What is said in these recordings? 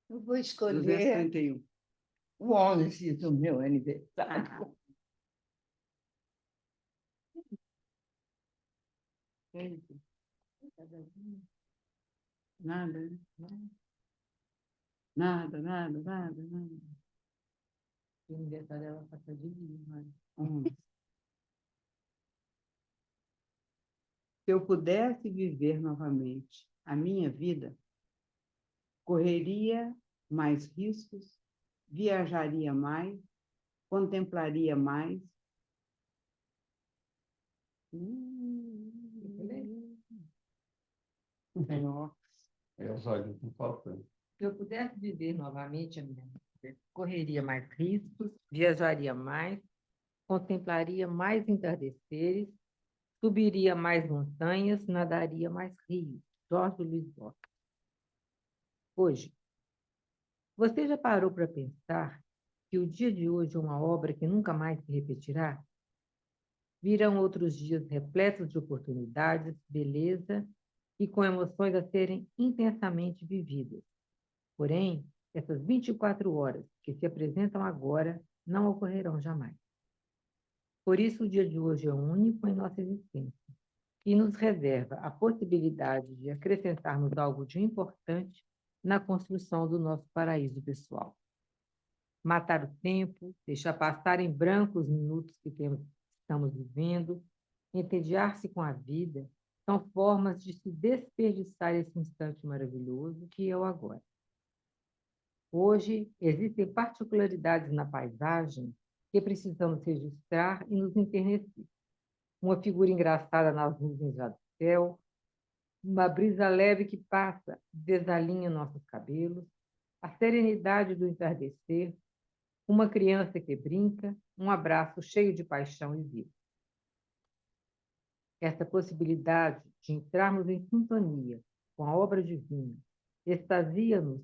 Eu vou escolher 231. o 11 do meu aniversário. Nada, né? Nada, nada, nada, nada. O aniversário dela passa de mim, mas... Se eu pudesse viver novamente a minha vida, correria mais riscos, viajaria mais, contemplaria mais. Nossa. Os olhos não faltam. Se eu pudesse viver novamente a minha vida, correria mais riscos, viajaria mais, contemplaria mais entardeceres, subiria mais montanhas, nadaria mais rios. Jorge Luiz Borges. Hoje, você já parou para pensar que o dia de hoje é uma obra que nunca mais se repetirá? Virão outros dias repletos de oportunidades, beleza e com emoções a serem intensamente vividas. Porém, essas 24 horas que se apresentam agora não ocorrerão jamais. Por isso, o dia de hoje é único em nossa existência e nos reserva a possibilidade de acrescentarmos algo de importante na construção do nosso paraíso pessoal. Matar o tempo, deixar passar em branco os minutos que estamos vivendo, entediar-se com a vida, são formas de se desperdiçar esse instante maravilhoso que é o agora. Hoje, existem particularidades na paisagem que precisamos registrar e nos enternecer. Uma figura engraçada nas nuvens já do céu, uma brisa leve que passa, desalinha nossos cabelos, a serenidade do entardecer, uma criança que brinca, um abraço cheio de paixão e vida. Essa possibilidade de entrarmos em sintonia com a obra divina extasia-nos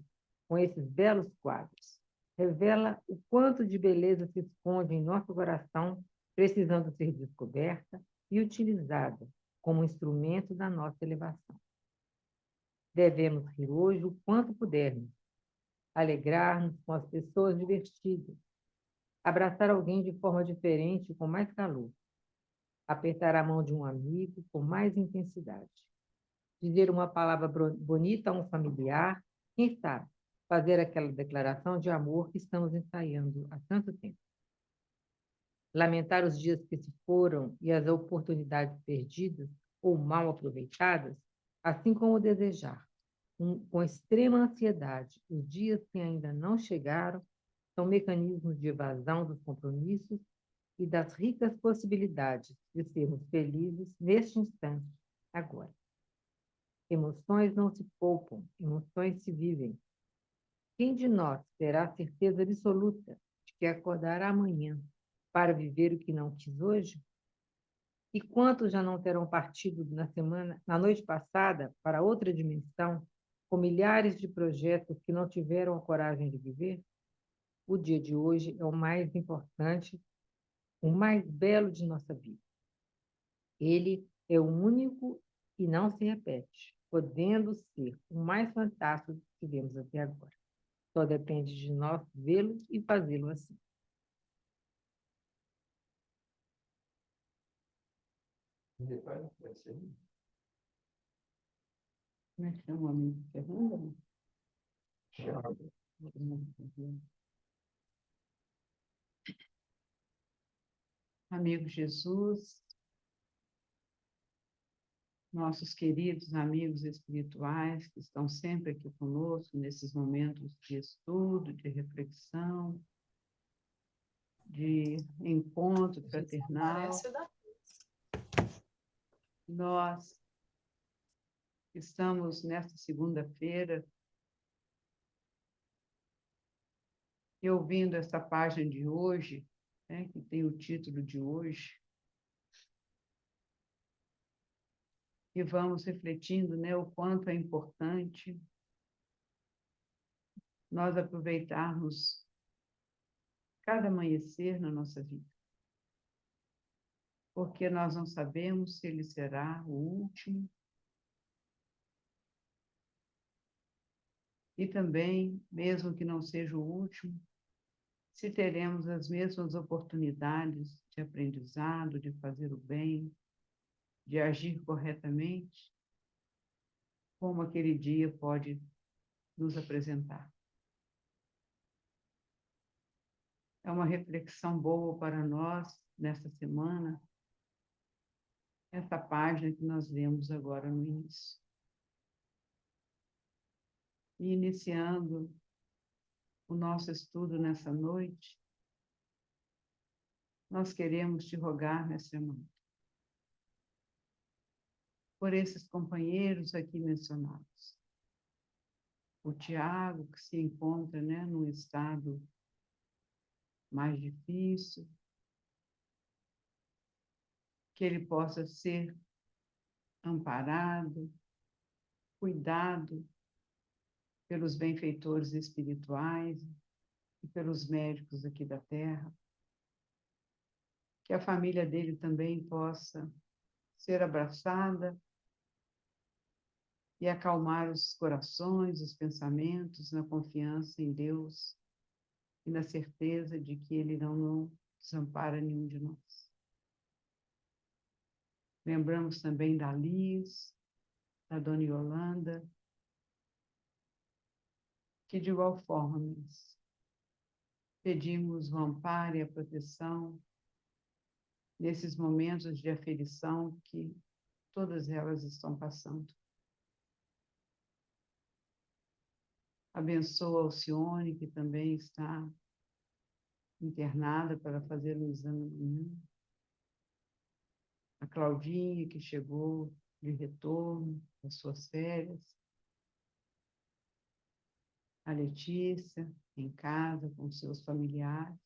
com esses belos quadros. Revela o quanto de beleza se esconde em nosso coração, precisando ser descoberta e utilizada como instrumento da nossa elevação. Devemos rir hoje o quanto pudermos, alegrar-nos com as pessoas divertidas, abraçar alguém de forma diferente com mais calor, apertar a mão de um amigo com mais intensidade, dizer uma palavra bonita a um familiar, quem sabe, fazer aquela declaração de amor que estamos ensaiando há tanto tempo. Lamentar os dias que se foram e as oportunidades perdidas ou mal aproveitadas, assim como desejar, com extrema ansiedade, os dias que ainda não chegaram, são mecanismos de evasão dos compromissos e das ricas possibilidades de sermos felizes neste instante, agora. Emoções não se poupam, emoções se vivem. Quem de nós terá a certeza absoluta de que acordará amanhã para viver o que não quis hoje? E quantos já não terão partido na noite passada, para outra dimensão, com milhares de projetos que não tiveram a coragem de viver? O dia de hoje é o mais importante, o mais belo de nossa vida. Ele é o único e não se repete, podendo ser o mais fantástico que tivemos até agora. Só depende de nós vê-lo e fazê-lo assim. Como é que chama o amigo Fernando? Amigo Jesus, nossos queridos amigos espirituais que estão sempre aqui conosco nesses momentos de estudo, de reflexão, de encontro fraternal. Nós estamos nesta segunda-feira e ouvindo essa página de hoje, né, que tem o título de hoje, e vamos refletindo, né, o quanto é importante nós aproveitarmos cada amanhecer na nossa vida, porque nós não sabemos se ele será o último, E também, mesmo que não seja o último, se teremos as mesmas oportunidades de aprendizado, de fazer o bem, de agir corretamente, como aquele dia pode nos apresentar. É uma reflexão boa para nós, nesta semana, essa página que nós lemos agora no início. E iniciando o nosso estudo nessa noite, nós queremos te rogar, mestre amado, por esses companheiros aqui mencionados. O Tiago, que se encontra, né, num estado mais difícil, que ele possa ser amparado, cuidado pelos benfeitores espirituais e pelos médicos aqui da Terra. Que a família dele também possa ser abraçada e acalmar os corações, os pensamentos, na confiança em Deus e na certeza de que Ele não desampara nenhum de nós. Lembramos também da Liz, da Dona Yolanda, que de igual forma pedimos o amparo e a proteção nesses momentos de aflição que todas elas estão passando. Abençoa a Alcione, que também está internada para fazer um exame amanhã. A Claudinha, que chegou de retorno das suas férias. A Letícia, em casa, com seus familiares.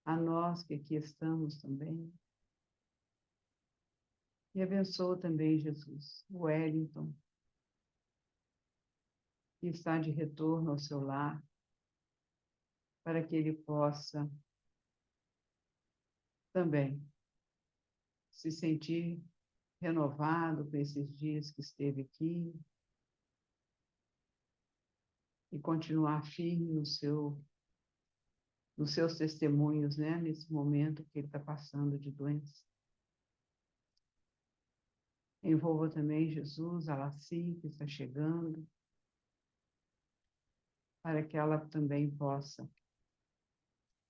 A nós, que aqui estamos também. E abençoa também, Jesus, o Wellington, que está de retorno ao seu lar, para que ele possa também se sentir renovado por esses dias que esteve aqui e continuar firme nos seus testemunhos, né, nesse momento que ele está passando de doença. Envolva também, Jesus, a Laci, que está chegando, para que ela também possa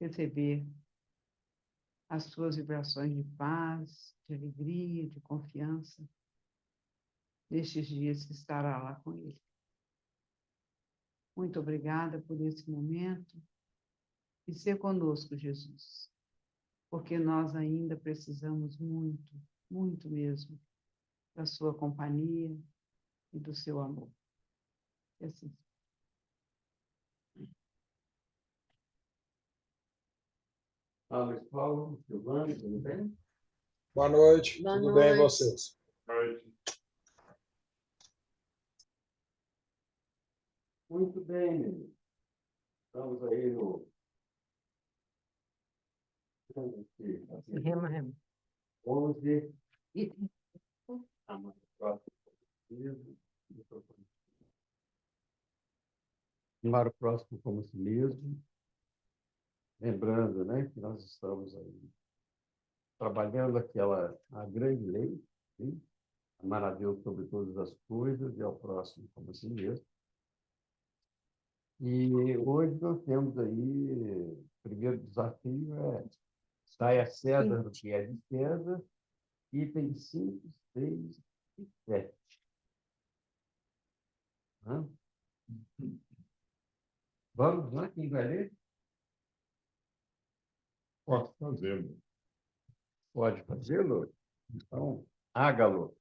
receber as suas vibrações de paz, de alegria, de confiança, nestes dias que estará lá com ele. Muito obrigada por esse momento e ser conosco, Jesus, porque nós ainda precisamos muito, muito mesmo, da sua companhia e do seu amor. E assim. Luiz Paulo, Giovanni, tudo bem? Boa noite, Boa tudo bem e noite. vocês? Muito bem, menino. Estamos aí no... Rema, rema. 11. E- Para o próximo, como si mesmo. Lembrando, né, que nós estamos aí trabalhando a grande lei, sim? Amar a Deus sobre todas as coisas e ao próximo como si mesmo. E hoje nós temos aí, o primeiro desafio dai a César o que é de César, itens 5, 6 e 7. Vamos lá, quem vai ler? Posso fazê-lo. Pode fazê-lo? Então, hágalo.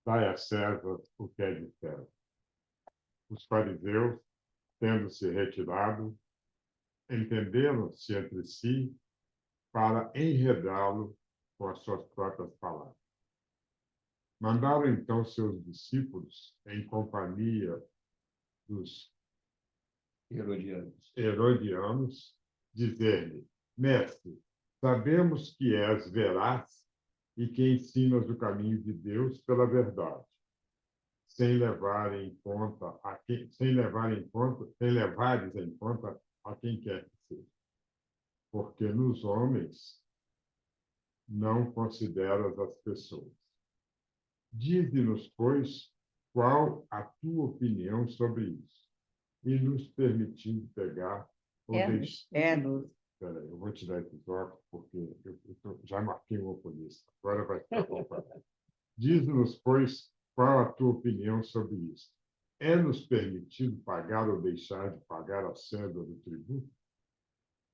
Dai a César o que é de César. Os fariseus, tendo-se retirado, entenderam-se entre si para enredá-lo com as suas próprias palavras. Mandaram então seus discípulos, em companhia dos herodianos, dizer-lhe: Mestre, sabemos que és veraz e que ensinas o caminho de Deus pela verdade, sem levares em conta a quem quer que seja, porque nos homens não consideras as pessoas. Dize-nos, pois, qual a tua opinião sobre isso, e nos permitindo pegar ou deixar. Espera aí, eu vou tirar esse óculos, porque já marquei um oculista. Agora vai ficar complicado. Diz-nos, pois, qual a tua opinião sobre isso. É-nos permitido pagar ou deixar de pagar a César do tributo?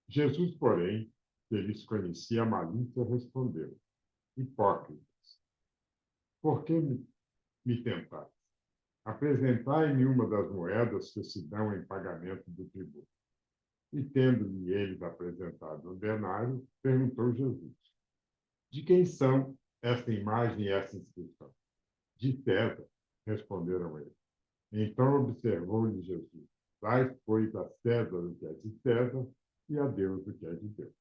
Jesus, porém, que lhes conhecia a malícia, respondeu: hipócritas, por que me tentais? Apresentai-me uma das moedas que se dão em pagamento do tributo. E, tendo-lhe eles apresentado um denário, perguntou Jesus: de quem são essa imagem e essa inscrição? De César, responderam eles. Então observou-lhe Jesus: dai, pois, a César o que é de César e a Deus o que é de Deus.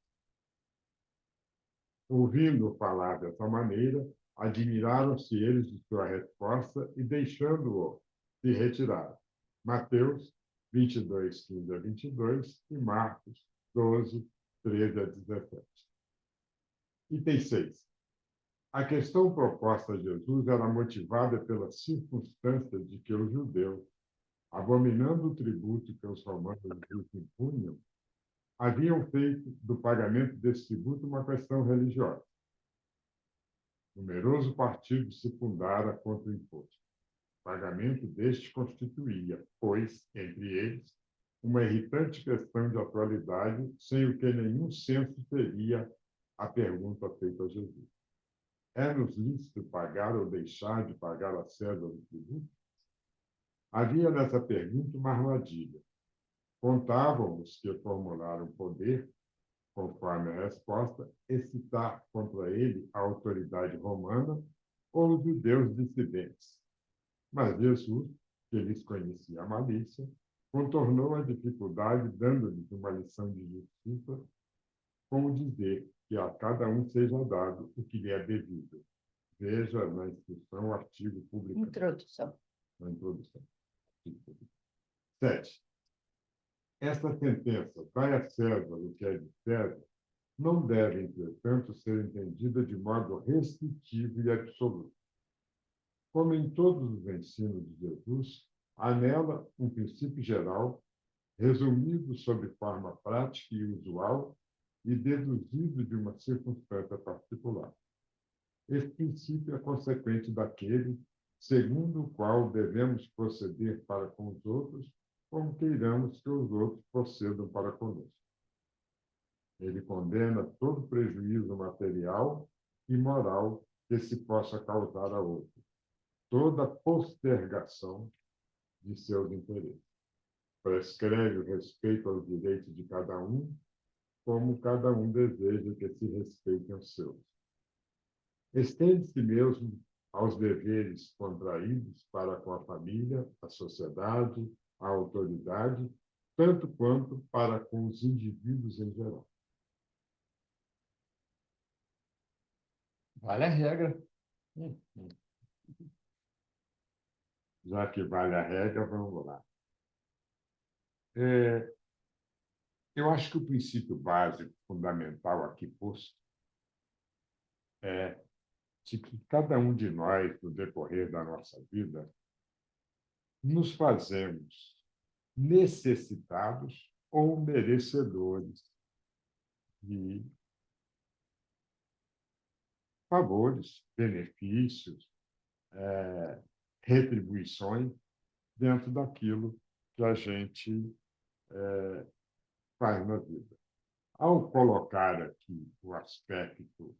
Ouvindo falar dessa maneira, admiraram-se eles de sua resposta e, deixando-o, se retiraram. Mateus 22, 15 a 22 e Marcos 12, 13 a 17. Item 6. A questão proposta a Jesus era motivada pela circunstância de que os judeus, abominando o tributo que os romanos lhes impunham, haviam feito do pagamento desse tributo uma questão religiosa. Numeroso partido se fundara contra o imposto. O pagamento deste constituía, pois, entre eles, uma irritante questão de atualidade, sem o que nenhum senso teria a pergunta feita a Jesus: é-nos lícito pagar ou deixar de pagar a César o tributo? Havia nessa pergunta uma armadilha. Contavam os que formularam poder, conforme a resposta, excitar contra ele a autoridade romana ou os judeus dissidentes. Mas Jesus, que lhes conhecia a malícia, contornou a dificuldade, dando-lhes uma lição de justiça, como dizer que a cada um seja dado o que lhe é devido. Veja na instrução o artigo publicado. Introdução. Na introdução. 7. Esta sentença, dai a César o que é de César, não deve, entretanto, ser entendida de modo restritivo e absoluto. Como em todos os ensinos de Jesus, há nela um princípio geral, resumido sob forma prática e usual e deduzido de uma circunstância particular. Esse princípio é consequente daquele segundo o qual devemos proceder para com os outros, como queiramos que os outros procedam para conosco. Ele condena todo prejuízo material e moral que se possa causar a outro, toda postergação de seus interesses. Prescreve o respeito aos direitos de cada um, como cada um deseja que se respeitem os seus. Estende-se mesmo aos deveres contraídos para com a família, a sociedade, a autoridade, tanto quanto para com os indivíduos em geral. Vale a regra. Já que vale a regra, vamos lá. Eu acho que o princípio básico, fundamental aqui posto, é de que cada um de nós, no decorrer da nossa vida, nos fazemos necessitados ou merecedores de favores, benefícios, retribuições dentro daquilo que a gente faz na vida. Ao colocar aqui o aspecto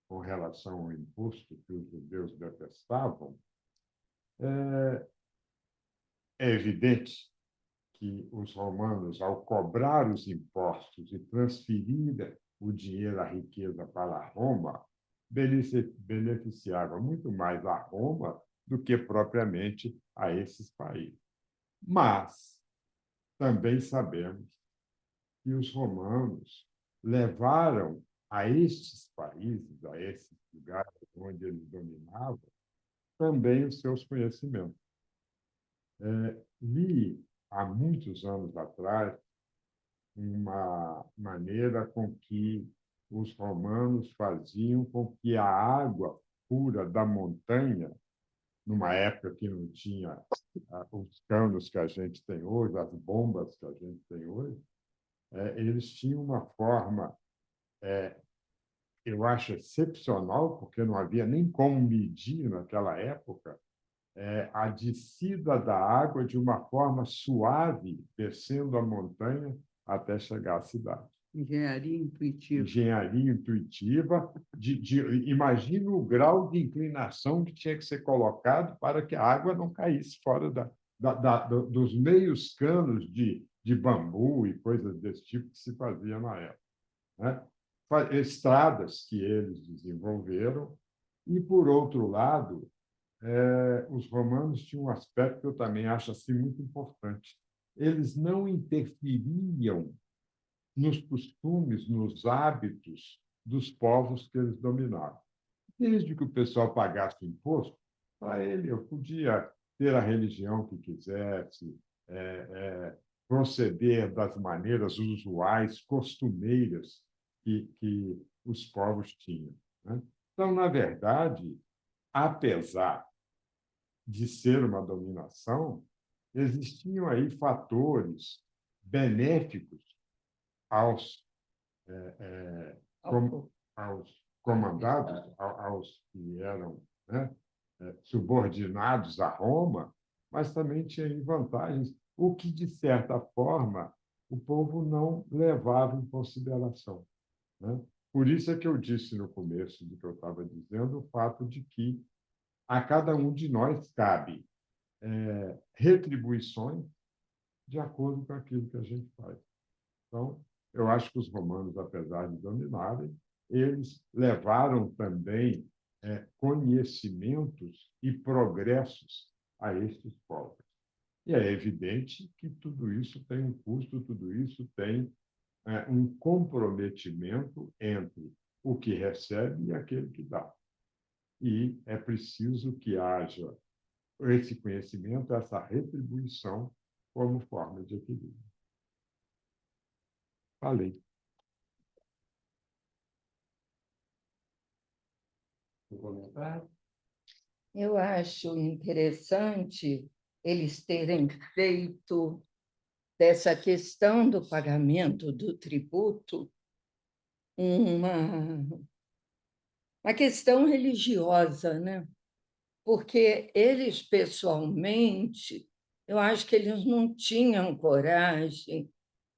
com relação ao imposto que os judeus detestavam, é evidente que os romanos, ao cobrar os impostos e transferir o dinheiro, a riqueza para Roma, beneficiava muito mais a Roma do que propriamente a esses países. Mas também sabemos que os romanos levaram a estes países, a esses lugares onde eles dominavam, também os seus conhecimentos. Li, há muitos anos atrás, uma maneira com que os romanos faziam com que a água pura da montanha, numa época que não tinha os canos que a gente tem hoje, as bombas que a gente tem hoje, eles tinham uma forma, eu acho, excepcional, porque não havia nem como medir naquela época, a descida da água de uma forma suave, descendo a montanha até chegar à cidade. Engenharia intuitiva. Engenharia intuitiva. Imagina o grau de inclinação que tinha que ser colocado para que a água não caísse fora dos meios canos de bambu e coisas desse tipo que se fazia na época, né? Estradas que eles desenvolveram. E, por outro lado, os romanos tinham um aspecto que eu também acho assim muito importante. Eles não interferiam nos costumes, nos hábitos dos povos que eles dominavam. Desde que o pessoal pagasse o imposto, para ele eu podia ter a religião que quisesse, proceder das maneiras usuais, costumeiras que os povos tinham, né? Então, na verdade, apesar de ser uma dominação, existiam aí fatores benéficos aos, aos comandados, aos que eram, né, subordinados a Roma, mas também tinha vantagens, o que, de certa forma, o povo não levava em consideração, né? Por isso é que eu disse no começo do que eu estava dizendo, o fato de que a cada um de nós cabe retribuições de acordo com aquilo que a gente faz. Então, eu acho que os romanos, apesar de dominarem, eles levaram também conhecimentos e progressos a estes povos. E é evidente que tudo isso tem um custo, tudo isso tem um comprometimento entre o que recebe e aquele que dá. E é preciso que haja esse conhecimento, essa retribuição como forma de equilíbrio. Falei. Eu acho interessante eles terem feito dessa questão do pagamento do tributo uma questão religiosa, né? Porque eles, pessoalmente, eu acho que eles não tinham coragem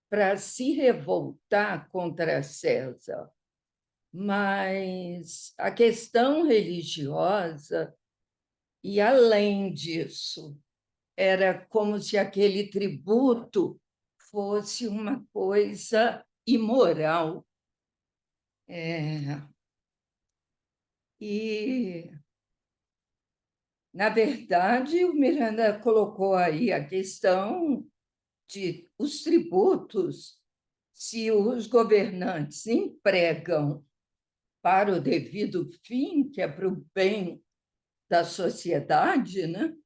para se revoltar contra César. Mas a questão religiosa, e além disso, era como se aquele tributo fosse uma coisa imoral. E, na verdade, o Miranda colocou aí a questão de os tributos, se os governantes empregam para o devido fim, que é para o bem da sociedade, né?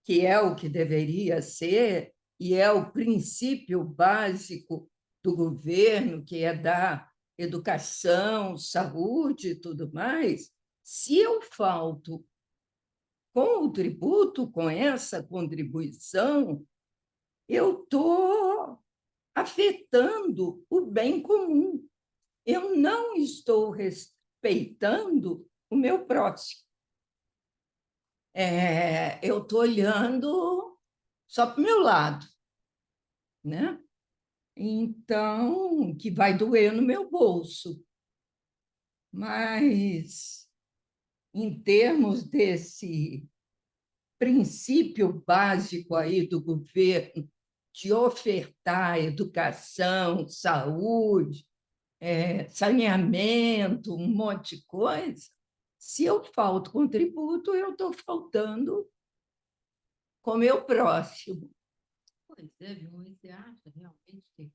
Que é o que deveria ser, e é o princípio básico do governo, que é dar educação, saúde e tudo mais, se eu falto com o tributo, com essa contribuição, eu estou afetando o bem comum. Eu não estou respeitando o meu próximo. Eu estou olhando só para o meu lado, né? Então, que vai doer no meu bolso. Mas, em termos desse princípio básico aí do governo de ofertar educação, saúde, saneamento, um monte de coisa, se eu falto com tributo, eu estou faltando com o meu próximo. Pois é, viu? Você acha realmente que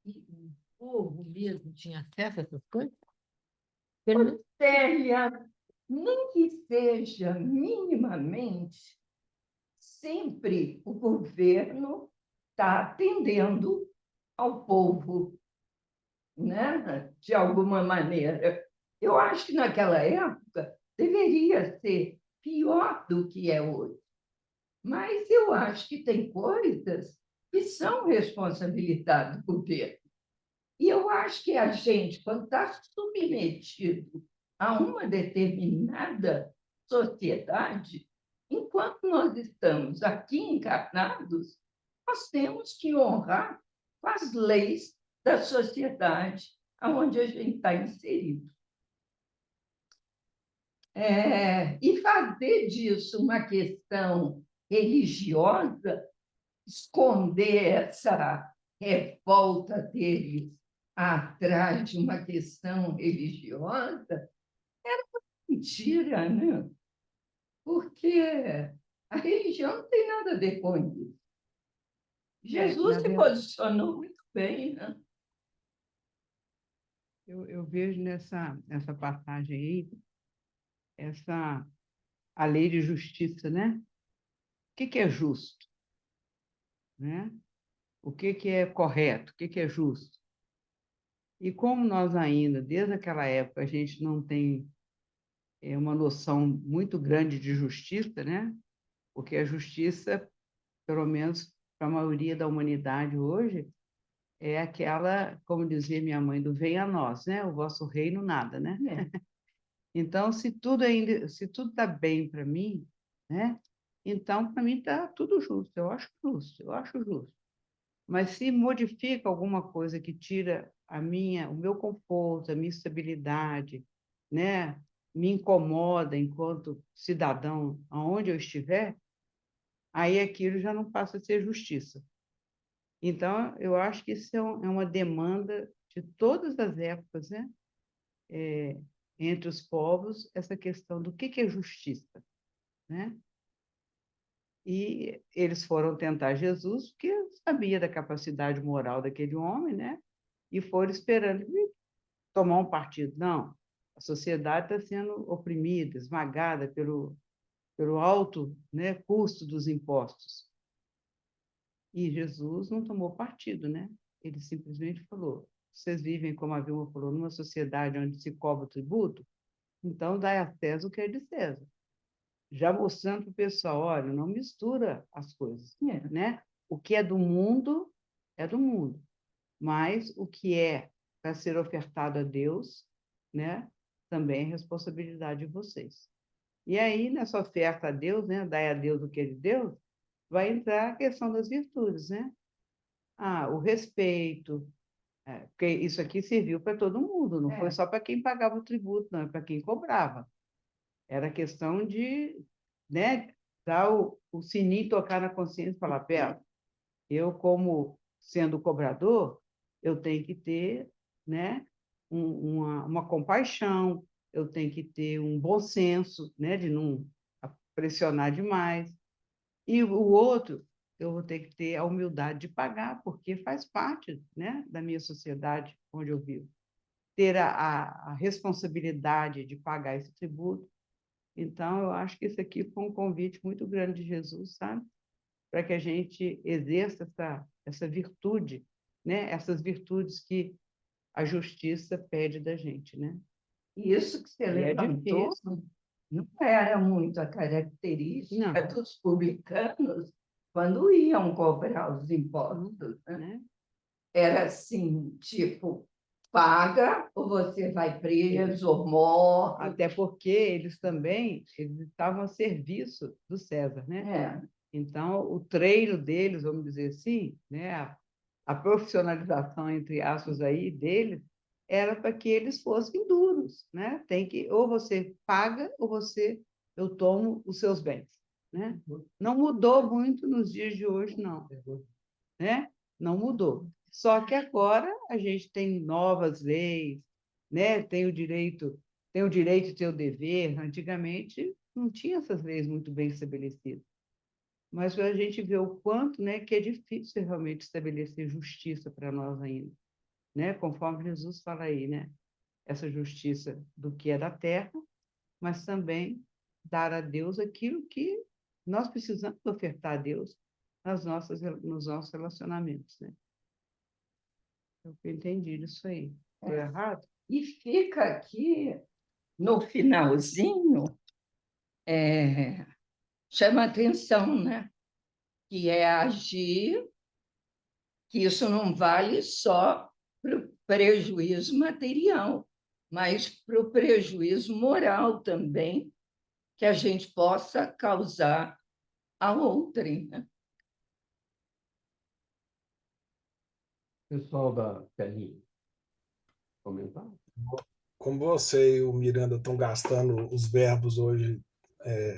o povo mesmo tinha acesso a essas coisas? Célia, nem que seja minimamente, sempre o governo está atendendo ao povo, né? De alguma maneira. Eu acho que naquela época deveria ser pior do que é hoje, mas eu acho que tem coisas que são responsabilidade do governo. E eu acho que a gente, quando está submetido a uma determinada sociedade, enquanto nós estamos aqui encarnados, nós temos que honrar as leis da sociedade onde a gente está inserido. E fazer disso uma questão religiosa, esconder essa revolta deles atrás de uma questão religiosa, mentira, né? Porque a religião não tem nada a ver com isso. Jesus Na se verdade, posicionou muito bem, né? eu vejo nessa passagem aí, a lei de justiça, né? O que é justo, né? O que é correto, o que é justo. E como nós ainda, desde aquela época, a gente não tem uma noção muito grande de justiça, né? Porque a justiça, pelo menos para a maioria da humanidade hoje, é aquela, como dizia minha mãe, do venha a nós, né? O vosso reino nada, né? É. Então, se tudo está bem para mim, né? Então, para mim está tudo justo. Eu acho justo, eu acho justo. Mas se modifica alguma coisa que tira o meu conforto, a minha estabilidade, né? Me incomoda enquanto cidadão, aonde eu estiver, aí aquilo já não passa a ser justiça. Então, eu acho que isso é uma demanda de todas as épocas, né? Entre os povos, essa questão do que é justiça, né? E eles foram tentar Jesus, porque sabia da capacidade moral daquele homem, né? E foram esperando ele tomar um partido. Não, a sociedade está sendo oprimida, esmagada pelo alto, né, custo dos impostos. E Jesus não tomou partido, né? Ele simplesmente falou: vocês vivem, como a Vilma falou, numa sociedade onde se cobra tributo, então dai a César o que é de César. Já mostrando para o pessoal, olha, não mistura as coisas, né? O que é do mundo, mas o que é para ser ofertado a Deus, né? Também é responsabilidade de vocês. E aí, nessa oferta a Deus, né? Dai a Deus o que é de Deus, vai entrar a questão das virtudes, né? O respeito, porque isso aqui serviu para todo mundo, não foi só para quem pagava o tributo, não, é para quem cobrava. Era questão de, né, dar o sininho, tocar na consciência e falar, pera, eu como sendo cobrador, eu tenho que ter, né, uma compaixão, eu tenho que ter um bom senso, né, de não pressionar demais. E o outro, eu vou ter que ter a humildade de pagar, porque faz parte, né, da minha sociedade onde eu vivo. Ter a responsabilidade de pagar esse tributo. Então, eu acho que isso aqui foi um convite muito grande de Jesus, sabe? Para que a gente exerça essa virtude, né? Essas virtudes que a justiça pede da gente, né? Isso que você E é levantou difícil. não era muito a Não, característica dos publicanos quando iam cobrar os impostos, né? né? Era assim, tipo, paga ou você vai preso ou morre. Até porque eles estavam a serviço do César, né? É, Então, o treino deles, vamos dizer assim, né? A profissionalização, entre aspas, aí, deles, era para que eles fossem duros, né? Tem que, ou você paga, ou eu tomo os seus bens, né? Não mudou muito nos dias de hoje, não, né? Não mudou. Só que agora a gente tem novas leis, né? Tem o direito e tem o dever. Antigamente não tinha essas leis muito bem estabelecidas. Mas a gente vê o quanto, né, que é difícil realmente estabelecer justiça para nós ainda, né? Conforme Jesus fala aí, né? Essa justiça do que é da terra, mas também dar a Deus aquilo que nós precisamos ofertar a Deus nos nossos relacionamentos, né? Eu entendi isso aí. Estou errado? E fica aqui, no finalzinho, chama atenção, né? Que é agir, que isso não vale só para o prejuízo material, mas para o prejuízo moral também, que a gente possa causar a outrem, né? Pessoal da telinha, comentar? Como você e o Miranda estão gastando os verbos hoje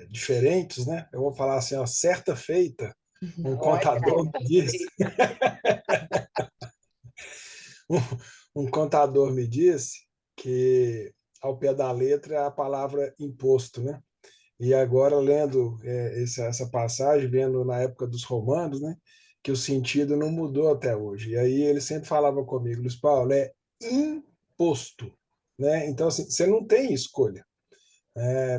diferentes, né? Eu vou falar assim, ó, certa feita, um Olha, contador me disse, um contador me disse que ao pé da letra é a palavra imposto, né? E agora, lendo essa passagem, vendo na época dos romanos, né, que o sentido não mudou até hoje. E aí ele sempre falava comigo, Luiz Paulo, é imposto. Né? Então, assim, você não tem escolha.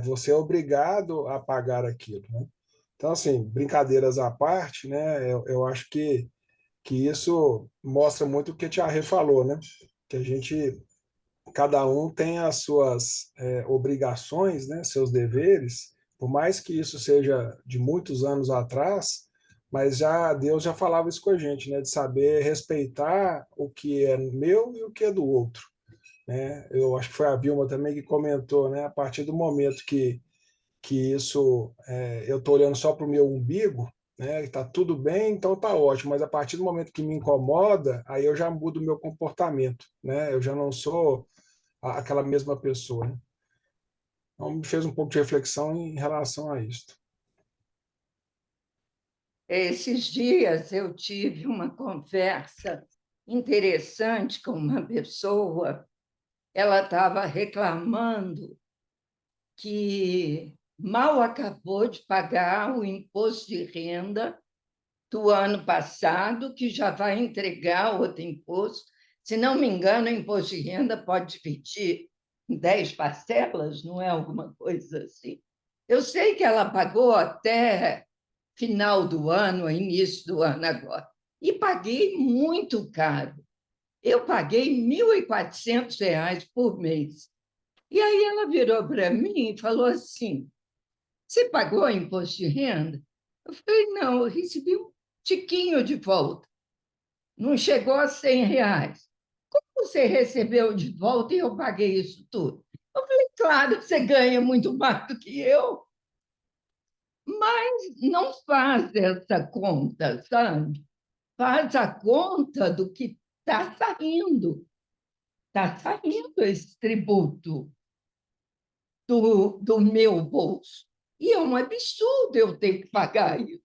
Você é obrigado a pagar aquilo. Né? Então, assim, brincadeiras à parte, né, eu acho que isso mostra muito o que a Tia Rê falou, né? Que a gente, cada um tem as suas obrigações, né, seus deveres, por mais que isso seja de muitos anos atrás, mas já Deus já falava isso com a gente, né, de saber respeitar o que é meu e o que é do outro, né? Eu acho que foi a Vilma também que comentou, né, a partir do momento que isso eu estou olhando só para o meu umbigo, né, está tudo bem, então está ótimo, mas a partir do momento que me incomoda, aí eu já mudo o meu comportamento, né? Eu já não sou aquela mesma pessoa. Né? Então, me fez um pouco de reflexão em relação a isso. Esses dias eu tive uma conversa interessante com uma pessoa. Ela estava reclamando que mal acabou de pagar o imposto de renda do ano passado, que já vai entregar outro imposto. Se não me engano, o imposto de renda pode dividir em 10 parcelas, não é alguma coisa assim. Eu sei que ela pagou até final do ano, início do ano agora, e paguei muito caro. Eu paguei R$ 1.400 por mês. E aí ela virou para mim e falou assim: você pagou imposto de renda? Eu falei: não, eu recebi um tiquinho de volta. Não chegou a R$ 100. Como você recebeu de volta e eu paguei isso tudo? Eu falei: claro, você ganha muito mais do que eu, mas não faz essa conta, sabe? Faz a conta do que está saindo. Está saindo esse tributo do meu bolso. E é um absurdo eu ter que pagar isso.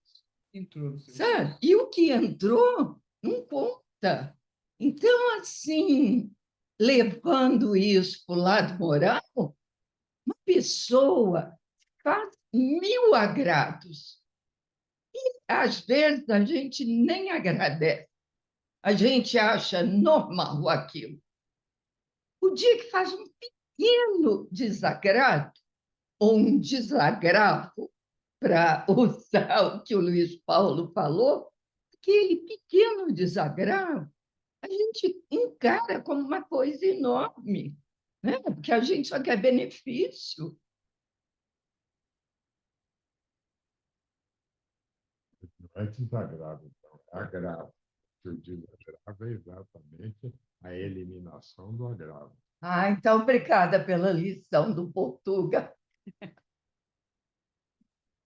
Sabe? E o que entrou não conta. Então, assim, levando isso para o lado moral, uma pessoa faz 1.000 agrados. Às vezes, a gente nem agradece. A gente acha normal aquilo. O dia que faz um pequeno desagrado, ou um desagravo, para usar o que o Luiz Paulo falou, aquele pequeno desagravo, a gente encara como uma coisa enorme, né? Porque a gente só quer benefício. Não é desagravo, então, é agravo. O desagravo é exatamente a eliminação do agravo. Ah, então, obrigada pela lição do Portuga.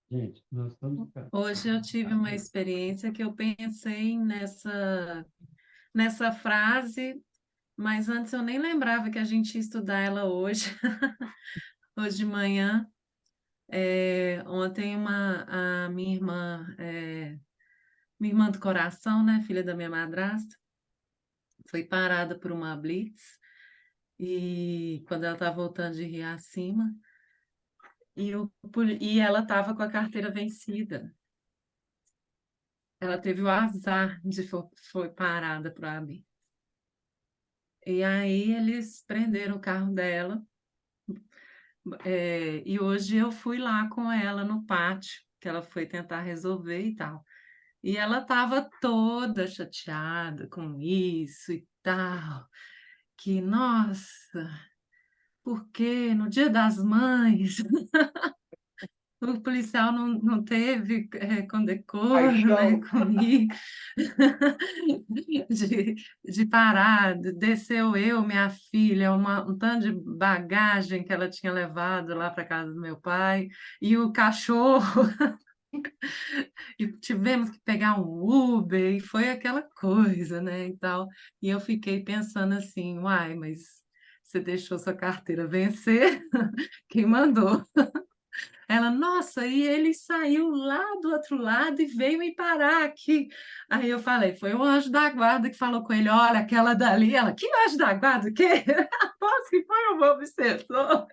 Gente, nós estamos... Hoje eu tive uma experiência que eu pensei nessa frase, mas antes eu nem lembrava que a gente ia estudar ela hoje, hoje de manhã. Ontem a minha irmã do coração, né, filha da minha madrasta, foi parada por uma blitz, e quando ela estava voltando de Riacima, e ela estava com a carteira vencida. Ela teve o azar de foi parada para a blitz. E aí eles prenderam o carro dela, E hoje eu fui lá com ela no pátio, que ela foi tentar resolver e tal. E ela estava toda chateada com isso e tal, que, nossa, porque no Dia das Mães o policial não teve com decoro, né, Paixão. comigo, de parar, desceu eu, minha filha, um tanto de bagagem que ela tinha levado lá para casa do meu pai, e o cachorro, e tivemos que pegar um Uber, e foi aquela coisa, né, e tal. E eu fiquei pensando assim, uai, mas você deixou sua carteira vencer? Quem mandou? Ela, nossa, e ele saiu lá do outro lado e veio me parar aqui. Aí eu falei, foi o anjo da guarda que falou com ele, olha, aquela dali, ela, que anjo da guarda, o quê? Aposto que foi um obsessor.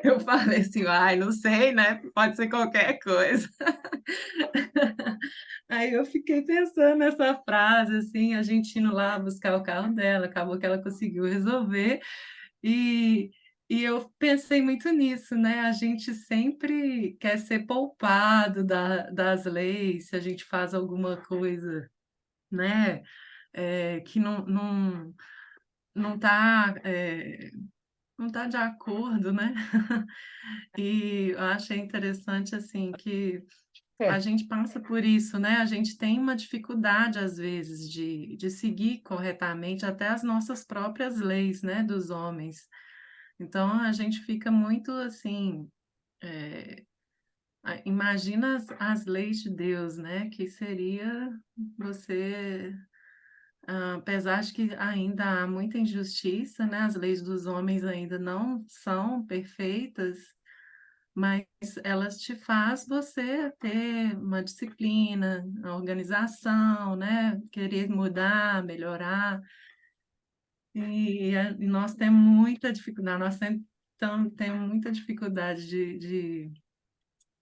Eu falei assim, ai, não sei, né? Pode ser qualquer coisa. Aí eu fiquei pensando nessa frase, assim, a gente indo lá buscar o carro dela, acabou que ela conseguiu resolver, e, e eu pensei muito nisso, né? A gente sempre quer ser poupado das leis, se a gente faz alguma coisa, né? Que não está não tá de acordo, né? E eu achei interessante, assim, que a É, gente passa por isso, né? A gente tem uma dificuldade, às vezes, de seguir corretamente até as nossas próprias leis, né, dos homens. Então, a gente fica muito assim. eh, Imagina as leis de Deus, né? Que seria você. Apesar de que ainda há muita injustiça, né? As leis dos homens ainda não são perfeitas, mas elas te faz você ter uma disciplina, uma organização, né? Querer mudar, melhorar. E nós temos muita dificuldade, temos muita dificuldade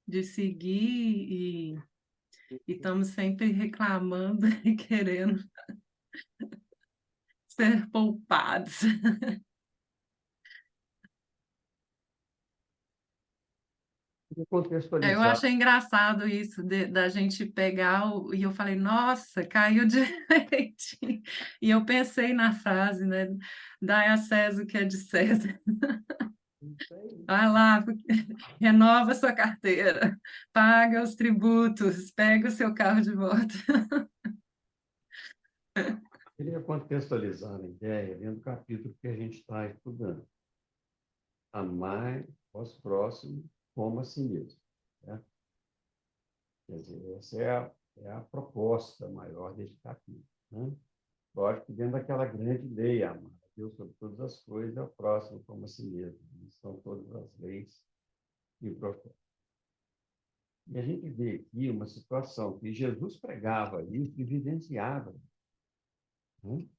de seguir e estamos sempre reclamando e querendo ser poupados. Queria Eu contextualizar. achei engraçado isso da gente pegar e eu falei, nossa, caiu direitinho. E eu pensei na frase, né? Dai a César o que é de César. Vai lá, renova sua carteira, paga os tributos, pega o seu carro de volta. Queria contextualizar a ideia dentro do capítulo que a gente está estudando. Amar aos próximos como a si mesmo. Né? Quer dizer, essa é a proposta maior desse capítulo. Né? Lógico que dentro daquela grande lei, amar a Deus sobre todas as coisas, é o próximo como a si mesmo. São todas as leis e o profeta. E a gente vê aqui uma situação que Jesus pregava isso e vivenciava. Né?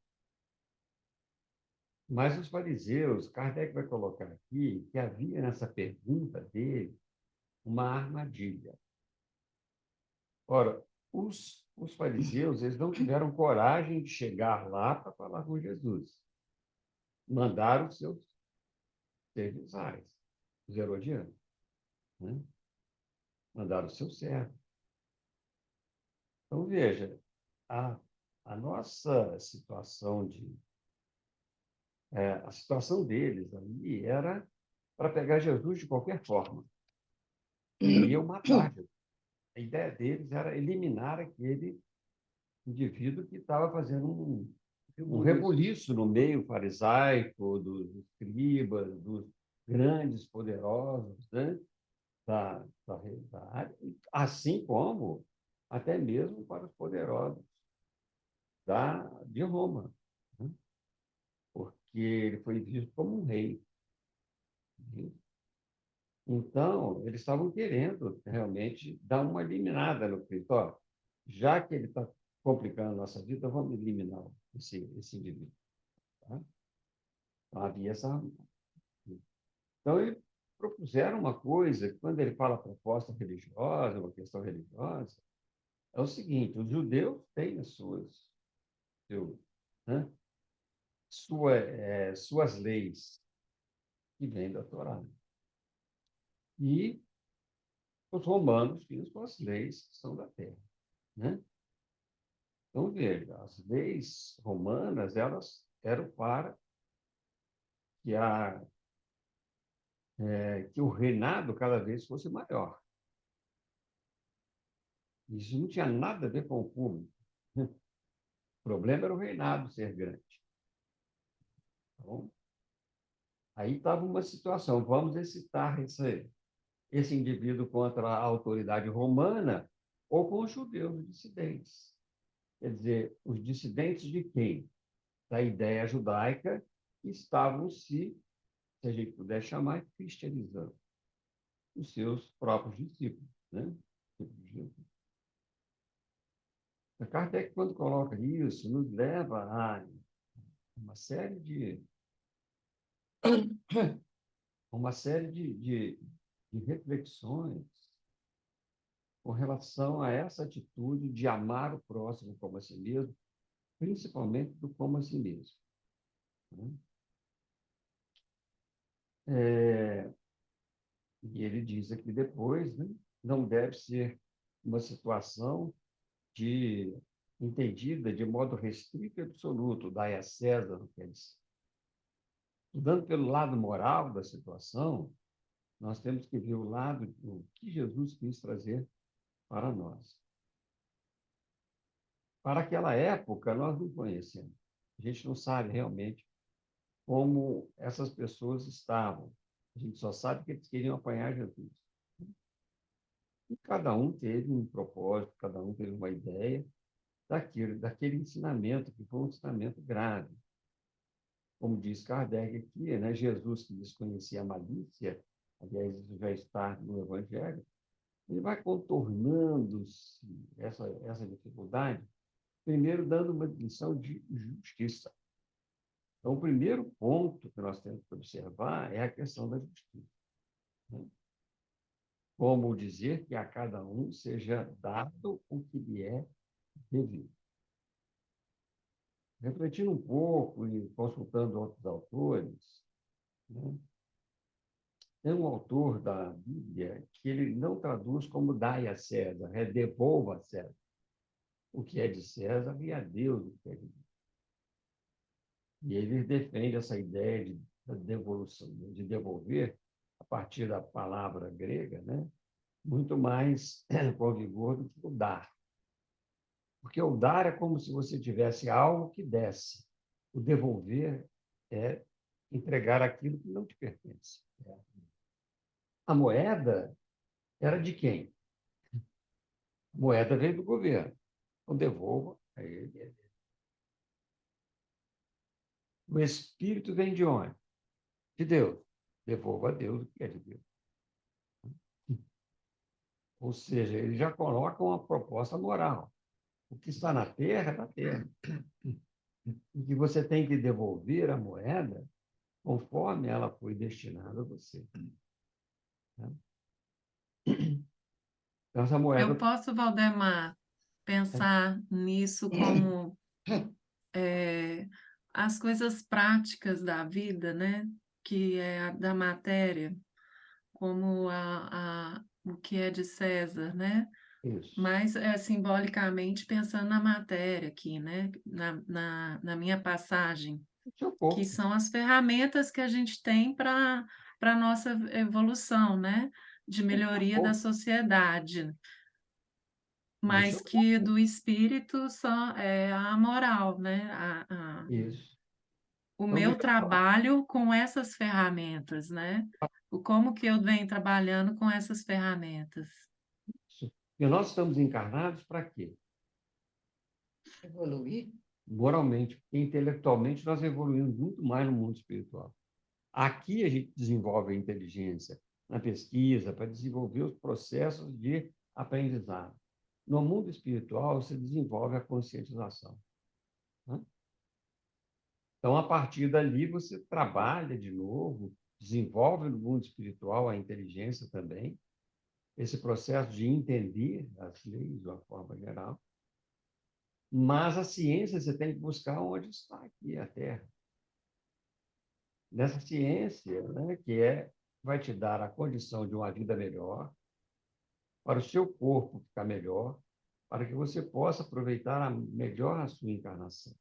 Mas os fariseus, Kardec vai colocar aqui que havia nessa pergunta dele uma armadilha. Ora, os fariseus, eles não tiveram coragem de chegar lá para falar com Jesus. Mandaram os seus serviçais, os herodianos. Né? Mandaram os seus servos. Então, veja, a nossa situação a situação deles ali era para pegar Jesus de qualquer forma. Queriam matar Jesus. A ideia deles era eliminar aquele indivíduo que estava fazendo um rebuliço no meio farisaico, dos escribas, dos grandes poderosos, né? da área, assim como até mesmo para os poderosos de Roma, né? Porque ele foi visto como um rei. Né? Então, eles estavam querendo realmente dar uma eliminada no Cristo. Ó, já que ele está complicando a nossa vida, vamos eliminar esse indivíduo. Tá? Então, havia essa. Então, eles propuseram uma coisa, que quando ele fala proposta religiosa, uma questão religiosa, é o seguinte: os judeus têm seu, né? Suas leis. que vem da Torá. E os romanos tinham suas leis que são da terra, né? Então, veja, as leis romanas, elas eram para que, que o reinado cada vez fosse maior. Isso não tinha nada a ver com o público. O problema era o reinado ser grande. Então, aí estava uma situação, vamos excitar esse indivíduo contra a autoridade romana ou com os judeus dissidentes. Quer dizer, os dissidentes de quem? Da ideia judaica que estavam se a gente puder chamar, cristianizando os seus próprios discípulos, né? A Kardec, quando coloca isso, nos leva a uma série de reflexões com relação a essa atitude de amar o próximo como a si mesmo, principalmente do como a si mesmo, né? E ele diz aqui depois, né, não deve ser uma situação entendida de modo restrito e absoluto, dai a César o que é de César. Estudando pelo lado moral da situação, nós temos que ver o lado do que Jesus quis trazer para nós. Para aquela época, nós não conhecemos. A gente não sabe realmente como essas pessoas estavam. A gente só sabe que eles queriam apanhar Jesus. E cada um teve um propósito, cada um teve uma ideia daquele ensinamento, que foi um ensinamento grave. Como diz Kardec aqui, né? Jesus, que desconhecia a malícia, aliás, isso já está no Evangelho, ele vai contornando-se essa dificuldade, primeiro dando uma lição de justiça. Então, o primeiro ponto que nós temos que observar é a questão da justiça, né? Como dizer que a cada um seja dado o que lhe é devido. Refletindo um pouco e consultando outros autores, né? Tem um autor da Bíblia que ele não traduz como dai a César, é devolva a César o que é de César e a Deus o que é de Deus. E ele defende essa ideia de devolução, de devolver, a partir da palavra grega, né? Muito mais com vigor do que o dar. Porque o dar é como se você tivesse algo que desse. O devolver é entregar aquilo que não te pertence. A moeda era de quem? A moeda veio do governo. Então, devolva a ele. O Espírito vem de onde? De Deus. Devolva a Deus o que é de Deus. Ou seja, ele já coloca uma proposta moral. O que está na terra é da terra. E que você tem que devolver a moeda conforme ela foi destinada a você. Então, essa moeda... Eu posso, Valdemar, pensar nisso como as coisas práticas da vida, né? Que é da matéria, como o que é de César, né? Isso. Mas simbolicamente pensando na matéria aqui, né? Na minha passagem, Isso é um que pouco. são as ferramentas que a gente tem para a nossa evolução, né? De melhoria da sociedade, Isso mas é um que pouco. do espírito só é a moral, né? Isso. O Então, meu veja só. trabalho com essas ferramentas, né? Como que eu venho trabalhando com essas ferramentas? E nós estamos encarnados para quê? Evoluir? Moralmente, porque intelectualmente nós evoluímos muito mais no mundo espiritual. Aqui a gente desenvolve a inteligência na pesquisa para desenvolver os processos de aprendizado. No mundo espiritual, você desenvolve a conscientização, né? Então, a partir dali, você trabalha de novo, desenvolve no mundo espiritual a inteligência também, esse processo de entender as leis de uma forma geral. Mas a ciência você tem que buscar onde está aqui a Terra. nessa ciência, né, vai te dar a condição de uma vida melhor, para o seu corpo ficar melhor, para que você possa aproveitar melhor a sua encarnação.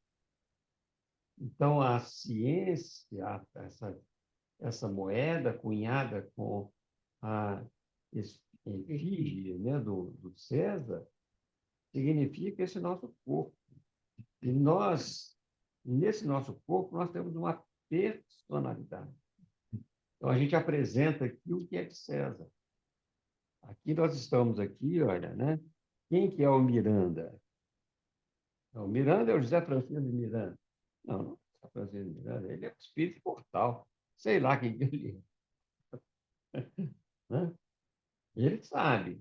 Então, a ciência, essa moeda cunhada com a efígie, né, do César, significa esse nosso corpo. E nesse nosso corpo, nós temos uma personalidade. Então, a gente apresenta aqui o que é de César. Aqui nós estamos aqui, olha, né? Quem que é o Miranda? O Miranda é o José Francisco de Miranda. Não, não é o José Francisco de Miranda, ele é o espírito portal. Sei lá quem ele é. Né? Ele sabe,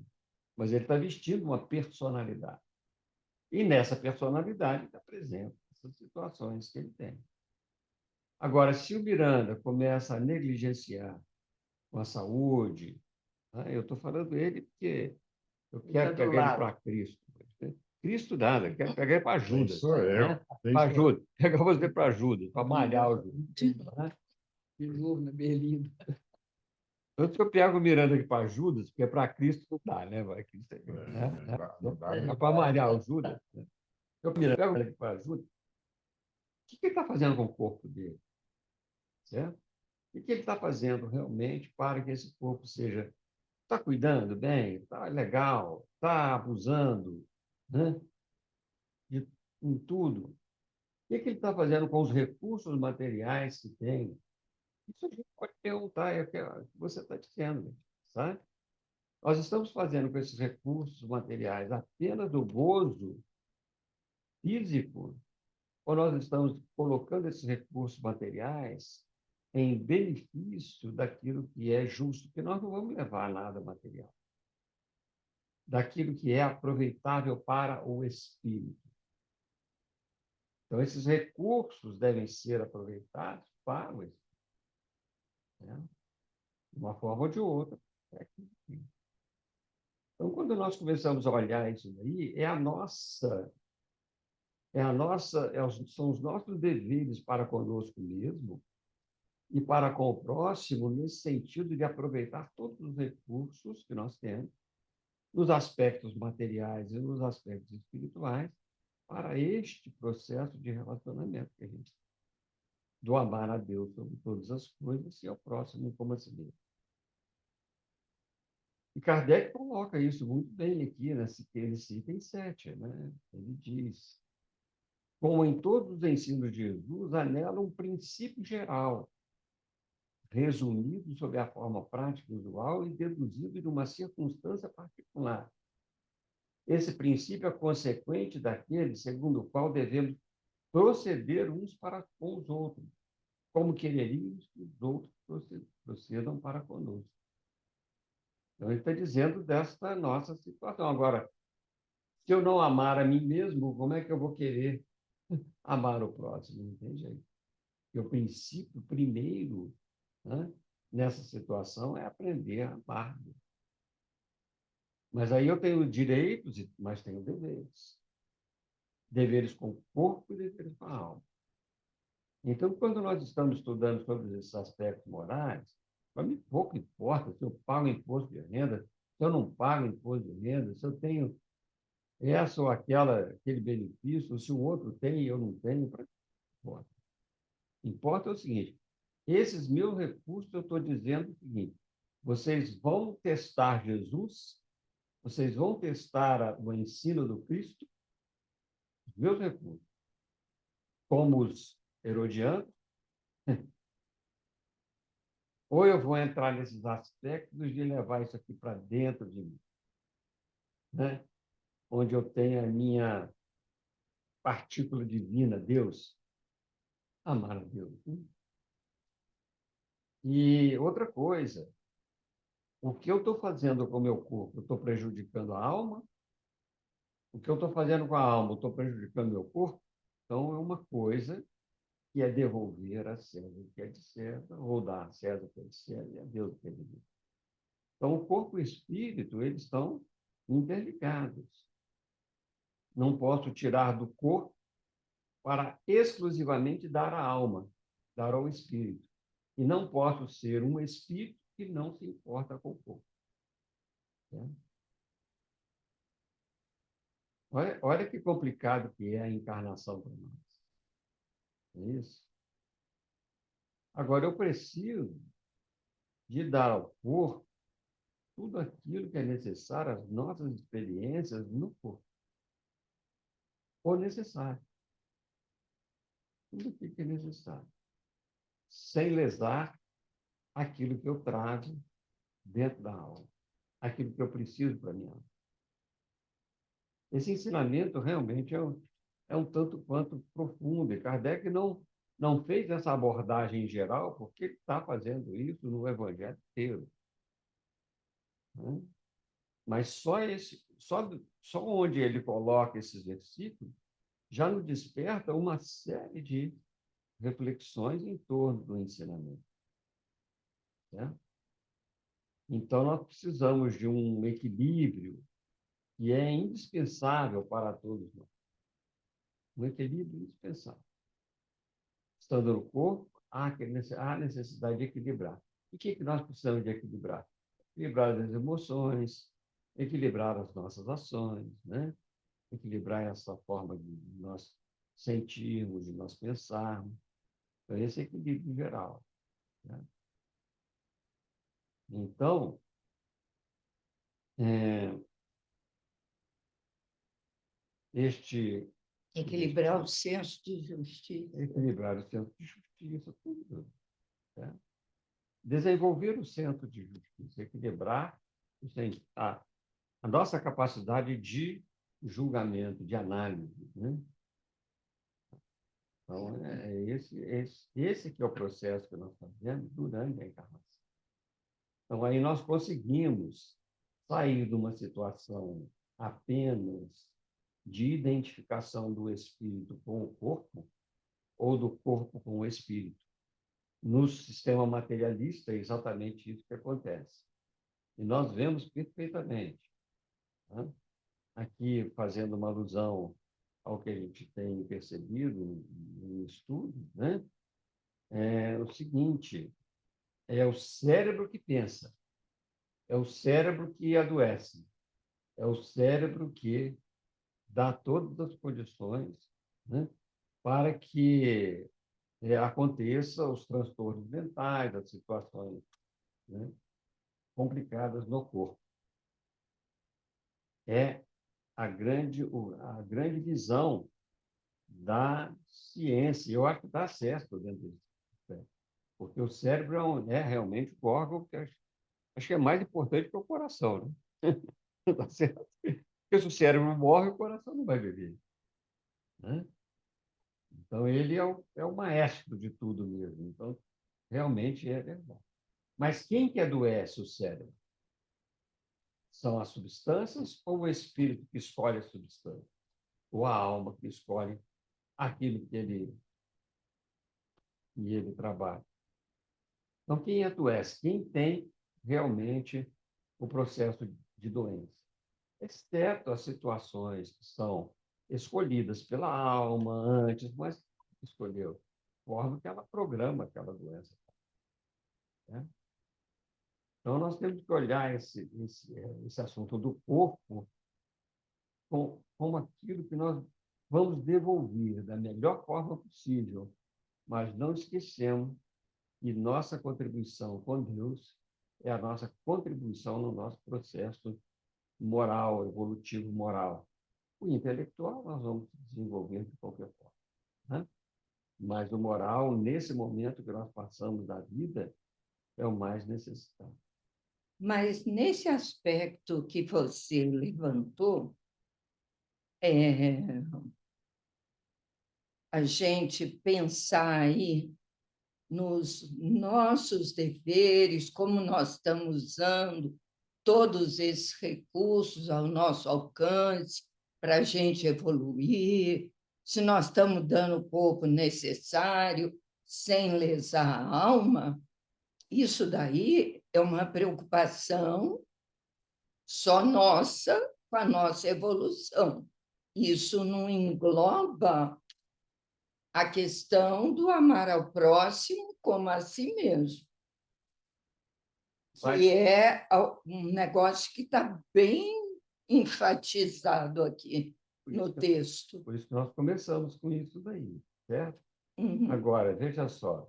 mas ele está vestindo uma personalidade. E nessa personalidade está presente essas situações que ele tem. Agora, se o Miranda começa a negligenciar com a saúde, né? Eu estou falando ele porque eu quero pegar ele para Cristo. Cristo nada, eu quero pegar ele para Quem Judas. sou eu? Né? Quem Para sou eu? Judas. Pegar você para Judas, para malhar o Judas. Né? De novo na Berlinda. Tanto que eu pego o Miranda aqui para Judas, porque para Cristo não dá, né? Vai, Cristo, né? Não dá, É não. para malhar o Judas. Né? Eu pego ele aqui para Judas. O que ele está fazendo com o corpo dele? Certo? O que ele está fazendo realmente para que esse corpo seja... Está cuidando bem? Está legal? Está abusando? Né? Em tudo? O que ele está fazendo com os recursos materiais que tem? Isso a gente pode perguntar, é o que você está dizendo, sabe? Nós estamos fazendo com esses recursos materiais apenas o gozo físico, ou nós estamos colocando esses recursos materiais em benefício daquilo que é justo, porque nós não vamos levar nada material, daquilo que é aproveitável para o espírito. Então, esses recursos devem ser aproveitados para o espírito, né? De uma forma ou de outra. Então, quando nós começamos a olhar isso daí, são os nossos deveres para conosco mesmo e para com o próximo, nesse sentido de aproveitar todos os recursos que nós temos, nos aspectos materiais e nos aspectos espirituais, para este processo de relacionamento que a gente tem, do amar a Deus sobre todas as coisas e ao próximo como a si mesmo. E Kardec coloca isso muito bem aqui, nesse item 7, né? Ele diz: como em todos os ensinos de Jesus, anela um princípio geral, resumido sob a forma prática usual e deduzido de uma circunstância particular. Esse princípio é consequente daquele segundo o qual devemos proceder uns para com os outros, como quereríamos que os outros procedam para conosco. Então, ele está dizendo desta nossa situação. Agora, se eu não amar a mim mesmo, como é que eu vou querer amar o próximo? Não tem jeito. Porque o princípio primeiro, né, nessa situação é aprender a amar. Mas aí eu tenho direitos, mas tenho deveres. Deveres com o corpo e deveres com a alma. Então, quando nós estamos estudando sobre esses aspectos morais, para mim pouco importa se eu pago imposto de renda, se eu não pago imposto de renda, se eu tenho essa ou aquele benefício, se o outro tem e eu não tenho, para que importa? Importa é o seguinte: esses meus recursos, eu estou dizendo o seguinte: vocês vão testar Jesus, vocês vão testar o ensino do Cristo, os meus recursos, como os herodianos, ou eu vou entrar nesses aspectos de levar isso aqui para dentro de mim, né? Onde eu tenho a minha partícula divina, Deus, amar a Deus. Né? E outra coisa, o que eu estou fazendo com o meu corpo? Eu estou prejudicando a alma? O que eu estou fazendo com a alma? Eu estou prejudicando o meu corpo? Então, é uma coisa que é devolver a César o que é de César, ou dar a César o que é de César e a Deus o que é de Deus. Então, o corpo e o espírito, eles estão interligados. Não posso tirar do corpo para exclusivamente dar à alma, dar ao espírito. E não posso ser um espírito que não se importa com o corpo. Né? Olha que complicado que é a encarnação para nós. É isso. Agora, eu preciso de dar ao corpo tudo aquilo que é necessário, as nossas experiências no corpo. Ou necessário. Tudo o que é necessário. Sem lesar aquilo que eu trago dentro da alma. Aquilo que eu preciso para a minha alma. Esse ensinamento realmente é um tanto quanto profundo. E Kardec não fez essa abordagem em geral, porque ele está fazendo isso no Evangelho inteiro. Né? Mas só onde ele coloca esses versículos já nos desperta uma série de reflexões em torno do ensinamento. Né? Então, nós precisamos de um equilíbrio que é indispensável para todos nós. Um equilíbrio indispensável. Estando no corpo, há necessidade de equilibrar. E o que nós precisamos de equilibrar? Equilibrar as emoções, equilibrar as nossas ações, né? Equilibrar essa forma de nós sentirmos, de nós pensarmos. Então, esse é equilíbrio geral. Né? Então, Equilibrar o senso de justiça. equilibrar o senso de justiça, tudo. Né? Desenvolver o senso de justiça, equilibrar a nossa capacidade de julgamento, de análise. Né? Então, esse que é o processo que nós fazemos durante a encarnação. Então, aí nós conseguimos sair de uma situação apenas de identificação do espírito com o corpo, ou do corpo com o espírito. No sistema materialista, é exatamente isso que acontece. E nós vemos perfeitamente. Né? Aqui, fazendo uma alusão ao que a gente tem percebido no estudo, né? É o seguinte: é o cérebro que pensa, é o cérebro que adoece, é o cérebro que dá todas as condições, né, para que aconteça os transtornos mentais, as situações, né, complicadas no corpo. É a grande visão da ciência. Eu acho que dá certo dentro disso. Porque o cérebro é realmente o órgão que acho que é mais importante que o coração. Né? Tá certo? Porque se o cérebro morre, o coração não vai viver. Né? Então, ele é o maestro de tudo mesmo. Então, realmente é verdade. Mas quem que adoece o cérebro? São as substâncias ou o espírito que escolhe a substância? Ou a alma que escolhe aquilo que ele trabalha? Então, quem adoece? Quem tem realmente o processo de doença? Exceto as situações que são escolhidas pela alma antes, mas escolheu, forma que ela programa aquela doença. Né? Então, nós temos que olhar esse assunto do corpo como aquilo que nós vamos devolver da melhor forma possível, mas não esquecemos que nossa contribuição com Deus é a nossa contribuição no nosso processo moral, evolutivo moral. O intelectual nós vamos desenvolver de qualquer forma. Né? Mas o moral, nesse momento que nós passamos da vida, é o mais necessário. Mas nesse aspecto que você levantou, a gente pensar aí nos nossos deveres, como nós estamos usando todos esses recursos ao nosso alcance para a gente evoluir, se nós estamos dando o corpo necessário sem lesar a alma, isso daí é uma preocupação só nossa com a nossa evolução. Isso não engloba a questão do amar ao próximo como a si mesmo, Mas- que é um negócio que está bem enfatizado aqui no texto. Por isso que nós começamos com isso daí, certo? Uhum. Agora, veja só,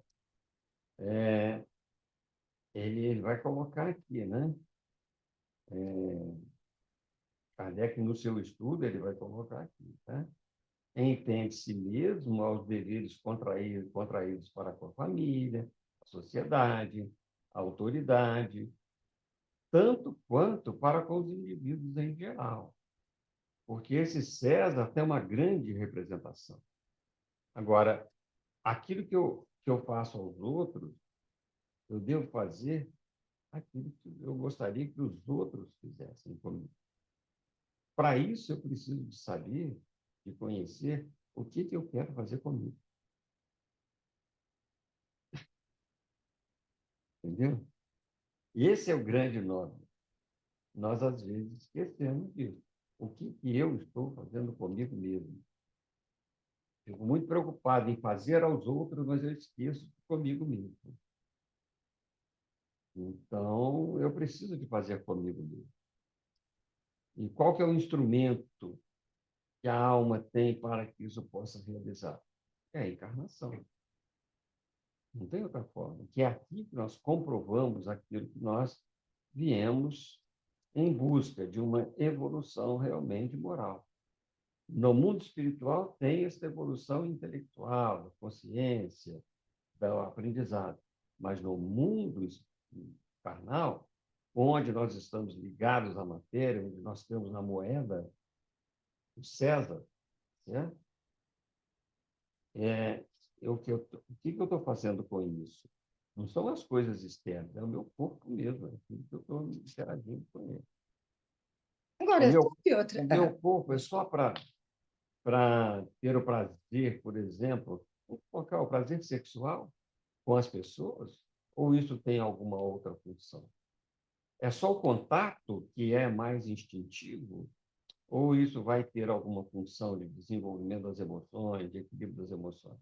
ele vai colocar aqui, né? Kardec, no seu estudo, ele vai colocar aqui, tá? Entende-se mesmo aos deveres contraídos para com a família, a sociedade, a autoridade, tanto quanto para com os indivíduos em geral. Porque esse César tem uma grande representação. Agora, aquilo que eu faço aos outros, eu devo fazer aquilo que eu gostaria que os outros fizessem comigo. Para isso, eu preciso de saber, de conhecer o que eu quero fazer comigo. Entendeu? E esse é o grande nó. Nós, às vezes, esquecemos disso. O que eu estou fazendo comigo mesmo? Fico muito preocupado em fazer aos outros, mas eu esqueço comigo mesmo. Então, eu preciso de fazer comigo mesmo. E qual que é o instrumento que a alma tem para que isso possa realizar? É a encarnação. Não tem outra forma. Que é aqui que nós comprovamos aquilo que nós viemos em busca de uma evolução realmente moral. No mundo espiritual tem essa evolução intelectual, da consciência, do aprendizado. Mas no mundo carnal, onde nós estamos ligados à matéria, onde nós temos na moeda o César, certo? O que eu estou fazendo com isso? Não são as coisas externas, é o meu corpo mesmo, é aquilo que eu estou interagindo com ele. Agora, O meu corpo é só para ter o prazer, por exemplo, vou colocar o prazer sexual com as pessoas, ou isso tem alguma outra função? É só o contato que é mais instintivo, ou isso vai ter alguma função de desenvolvimento das emoções, de equilíbrio das emoções?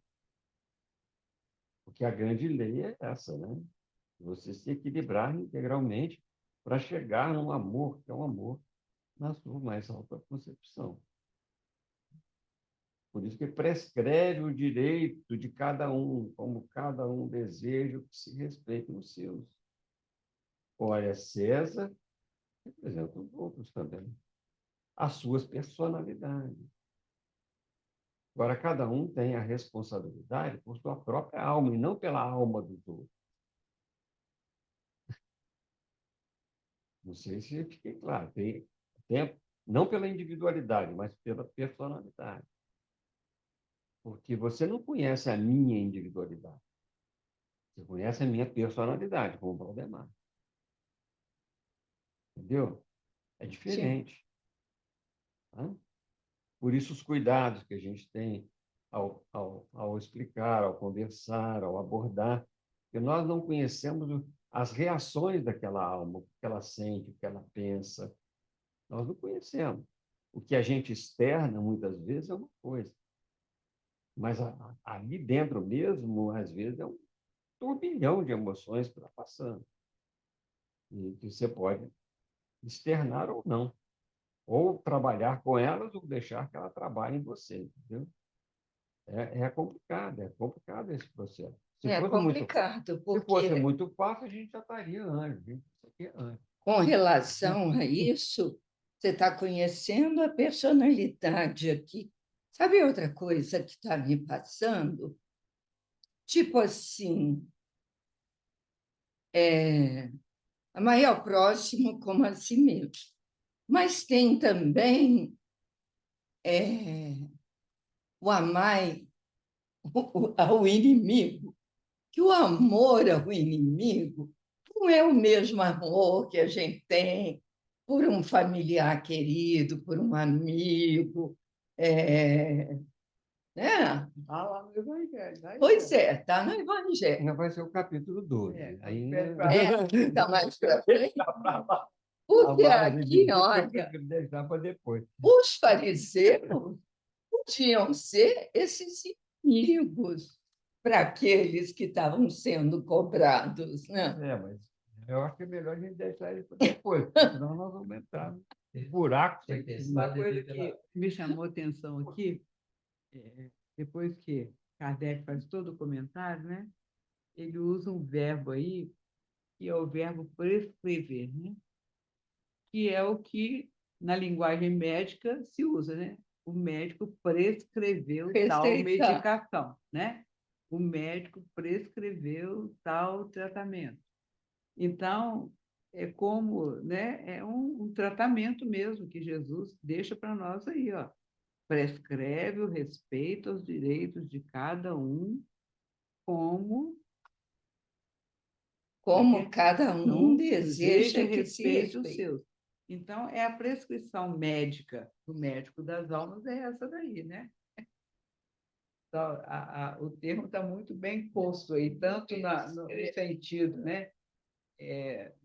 Porque a grande lei é essa, né? Você se equilibrar integralmente para chegar num amor, que é um amor na sua mais alta concepção. Por isso que prescreve o direito de cada um, como cada um deseja que se respeite os seus. Olha, César representa os outros também, as suas personalidades. Agora, cada um tem a responsabilidade por sua própria alma e não pela alma dos outros. Não sei se fiquei claro. Não pela individualidade, mas pela personalidade. Porque você não conhece a minha individualidade. Você conhece a minha personalidade, como o Valdemar. Entendeu? É diferente. Tá? Por isso, os cuidados que a gente tem ao explicar, ao conversar, ao abordar, porque nós não conhecemos as reações daquela alma, o que ela sente, o que ela pensa. Nós não conhecemos. O que a gente externa, muitas vezes, é uma coisa. Mas ali dentro mesmo, às vezes, é um turbilhão de emoções que está passando. E que você pode externar ou não. Ou trabalhar com elas, ou deixar que ela trabalhe em você, entendeu? É complicado esse processo. É complicado, Se fosse porque muito fácil, a gente já estaria antes. com relação a isso, você está conhecendo a personalidade aqui. Sabe outra coisa que está me passando? Tipo assim, amar ao próximo como a si mesmo. Mas tem também o amar ao inimigo, que o amor ao inimigo não é o mesmo amor que a gente tem por um familiar querido, por um amigo, né? Está lá no Evangelho. Pois é, está no Evangelho. Vai ser o capítulo 12. Está mais para frente. Porque aqui, olha, deixar para depois. os fariseus podiam ser esses amigos para aqueles que estavam sendo cobrados, né? Mas eu acho que é melhor a gente deixar isso para depois, porque senão nós vamos entrar no buraco. Tem que Uma pensar coisa que me chamou a atenção aqui, depois que Kardec faz todo o comentário, né? Ele usa um verbo aí, que é o verbo prescrever, né? Que é o que, na linguagem médica, se usa, né? O médico prescreveu tal Receitar. medicação, né? O médico prescreveu tal tratamento. Então, é como, né? É um tratamento mesmo que Jesus deixa para nós aí, ó. Prescreve o respeito aos direitos de cada um, como Como cada um deseja deseja que se respeite os respeite. seus. Então, é a prescrição médica do médico das almas, é essa daí, né? Então, o termo está muito bem posto aí, tanto no sentido, né,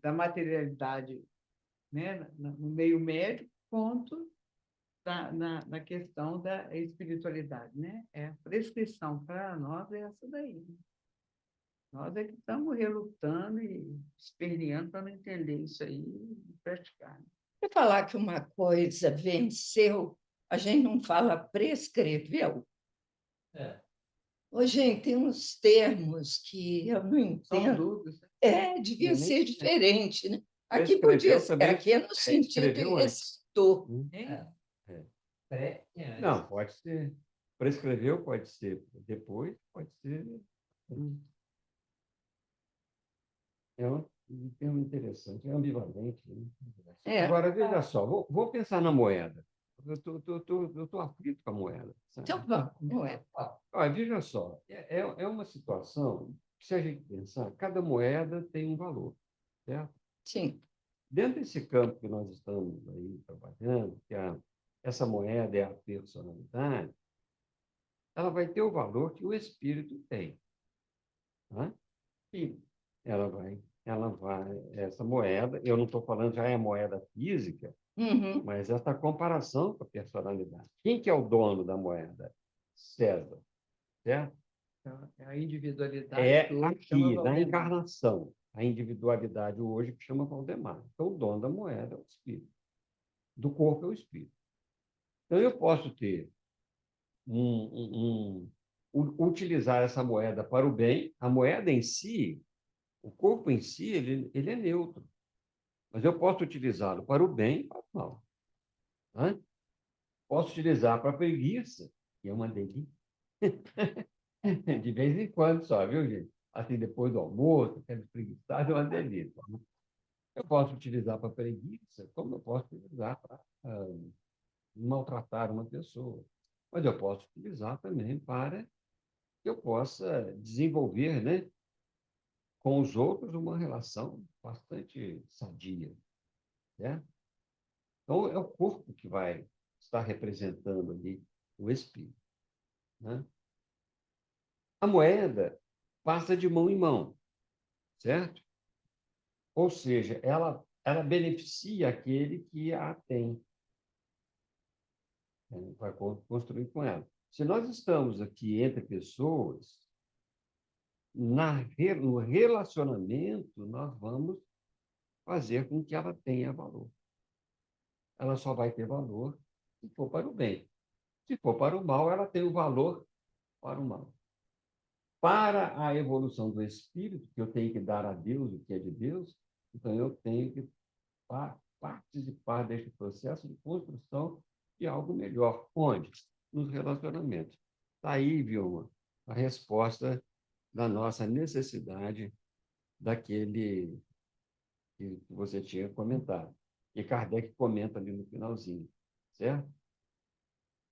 da materialidade, né, no meio médico, quanto na questão da espiritualidade, né? A prescrição para nós é essa daí. Nós é que estamos relutando e esperneando para não entender isso aí e praticar. Para falar que uma coisa venceu, a gente não fala prescreveu. Ô, gente, tem uns termos que eu não São entendo. dúvidas. Devia nem ser diferente, né? Aqui Prescreveu podia ser, também, aqui é no sentido escreveu de antes. receitou. Não, pode ser. Prescreveu, pode ser depois, pode ser. É um termo interessante, é ambivalente, né? Agora, veja só, vou pensar na moeda. Eu estou aflito com a moeda. Sabe? Então, vamos, não é? Olha, veja só, é uma situação que, se a gente pensar, cada moeda tem um valor, certo? Sim, Dentro desse campo que nós estamos aí trabalhando, essa moeda é a personalidade, ela vai ter o valor que o espírito tem. Tá? E essa moeda, eu não estou falando já é moeda física, uhum. mas essa comparação com a personalidade. Quem que é o dono da moeda? César, certo? Então, é a individualidade É que hoje aqui, chama na Valdemar. encarnação, a individualidade hoje que chama Valdemar. Então, o dono da moeda é o espírito. Do corpo é o espírito. Então, eu posso ter utilizar essa moeda para o bem. A moeda em si, o corpo em si, ele é neutro. Mas eu posso utilizá-lo para o bem e para o mal. Né? Posso utilizar para a preguiça, que é uma delícia. De vez em quando só, viu, gente? Assim, depois do almoço, aquele preguiçado é uma delícia. Né? Eu posso utilizar para preguiça, como eu posso utilizar para maltratar uma pessoa. Mas eu posso utilizar também para que eu possa desenvolver, né, com os outros uma relação bastante sadia. Né? Então, é o corpo que vai estar representando ali o espírito. Né? A moeda passa de mão em mão, certo? Ou seja, ela beneficia aquele que a tem. Vai construir com ela. Se nós estamos aqui entre pessoas, no relacionamento, nós vamos fazer com que ela tenha valor. Ela só vai ter valor se for para o bem. Se for para o mal, ela tem o valor para o mal. Para a evolução do espírito, que eu tenho que dar a Deus o que é de Deus, então eu tenho que participar deste processo de construção de algo melhor. Onde? Nos relacionamentos. Está aí, Vilma, a resposta da nossa necessidade daquele que você tinha comentado. E Kardec comenta ali no finalzinho, certo?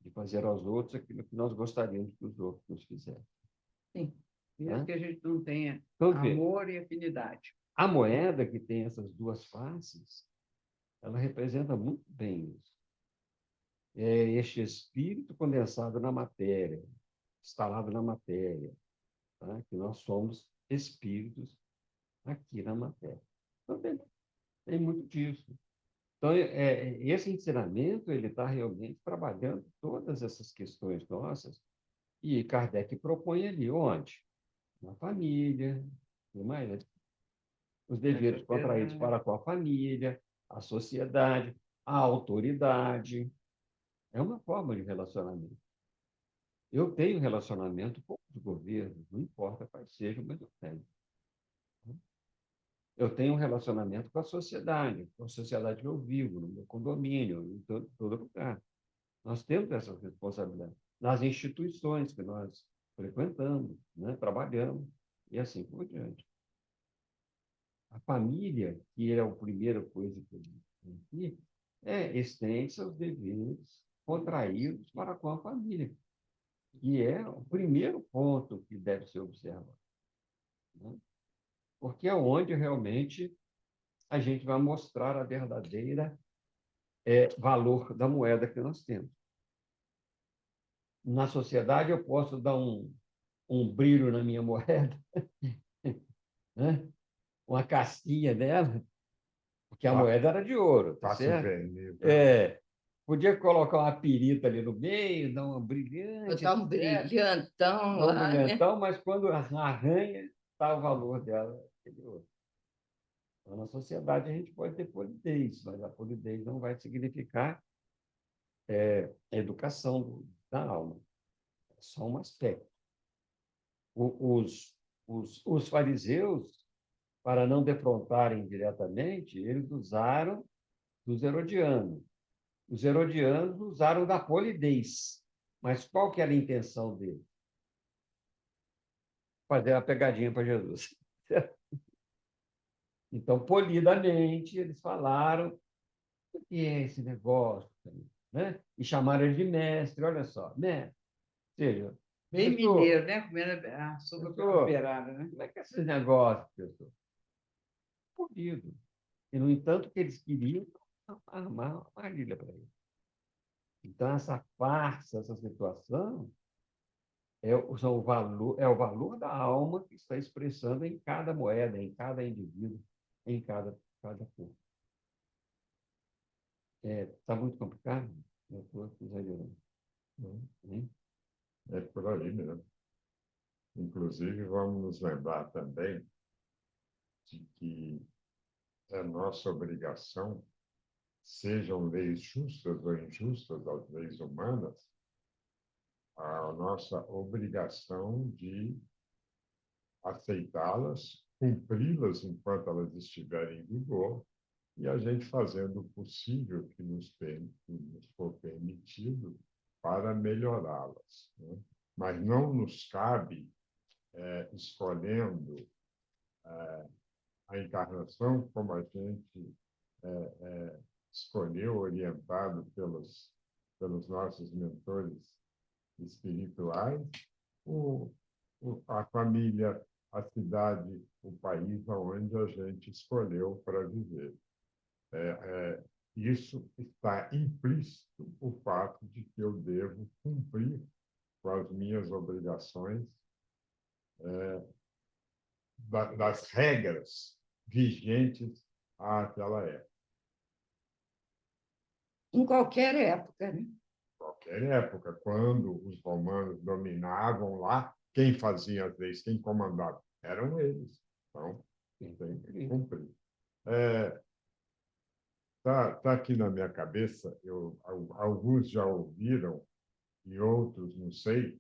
De fazer aos outros aquilo que nós gostaríamos que os outros nos fizessem. Sim. Mesmo que a gente não tenha Então, amor e afinidade. a moeda que tem essas duas faces, ela representa muito bem isso. É este espírito condensado na matéria, instalado na matéria, tá? Que nós somos espíritos aqui na matéria. Então, tem muito disso. Então, esse ensinamento ele está realmente trabalhando todas essas questões nossas E Kardec propõe ali, onde? Na família, mais os deveres contraídos para com a família, a sociedade, a autoridade. É uma forma de relacionamento. Eu tenho relacionamento com os governos, não importa quais sejam, mas eu tenho. Eu tenho um relacionamento com a sociedade que eu vivo, no meu condomínio, em todo lugar. Nós temos essa responsabilidade nas instituições que nós frequentamos, né, trabalhamos, e assim por diante. A família, que é a primeira coisa que eu disse, estende seus deveres contraídos para com a família, que é o primeiro ponto que deve ser observado, né? Porque é onde realmente a gente vai mostrar a verdadeira valor da moeda que nós temos. Na sociedade, eu posso dar um brilho na minha moeda, né? Uma casquinha dela, porque a moeda era de ouro, tá certo? Podia colocar uma pirita ali no meio, dar uma brilhante. Botar um brilhantão lá, né? Brilhantão, mas quando arranha, está o valor dela. Então, na sociedade, a gente pode ter polidez, mas a polidez não vai significar educação da alma. É só um aspecto. Os fariseus, para não defrontarem diretamente, eles usaram dos herodianos. Os herodianos usaram da polidez. Mas qual que era a intenção deles? Fazer a pegadinha para Jesus. Então, polidamente, eles falaram o que é esse negócio, né? E chamaram ele de mestre, olha só, mestre. Ou seja, Bem professor, mineiro, né? Comendo a sopa temperada, né? como é que é esse negócio, professor? Polido. E, no entanto, que eles queriam armar uma armadilha para ele. Então, essa farsa, essa situação, é o valor da alma que está expressando em cada moeda, em cada indivíduo, em cada corpo. Está muito complicado? Eu estou exagerando. Hein? É por aí mesmo. Inclusive, vamos nos lembrar também de que é nossa obrigação, sejam leis justas ou injustas, as leis humanas, a nossa obrigação de aceitá-las, cumpri-las enquanto elas estiverem em vigor, e a gente fazendo o possível que nos for permitido para melhorá-las, né? Mas não nos cabe, escolhendo a encarnação como a gente escolheu, orientado pelos nossos mentores espirituais, a família, a cidade, o país onde a gente escolheu para viver. Isso está implícito o fato de que eu devo cumprir com as minhas obrigações, das regras vigentes àquela época. Em qualquer época, né? Qualquer época, quando os romanos dominavam lá, quem fazia as leis, quem comandava? Eram eles. Então, tem que cumprir. Tá aqui na minha cabeça, alguns já ouviram e outros não sei,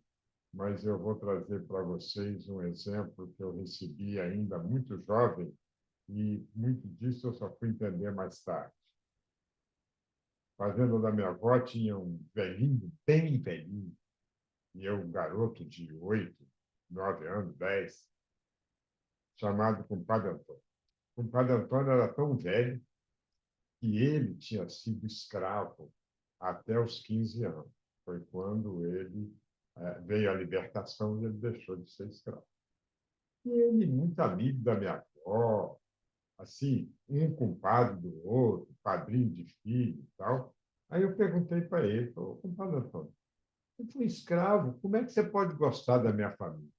mas eu vou trazer para vocês um exemplo que eu recebi ainda muito jovem e muito disso eu só fui entender mais tarde. Fazenda da minha avó tinha um velhinho, bem velhinho, e eu, um garoto de 8, 9 anos, 10, chamado Compadre Antônio. O Compadre Antônio era tão velho que ele tinha sido escravo até os 15 anos. Foi quando ele veio a libertação e ele deixou de ser escravo. E ele, muito amigo da minha avó, assim, um compadre do outro, padrinho de filho e tal. Aí eu perguntei para ele, compadre Antônio, eu fui escravo, como é que você pode gostar da minha família?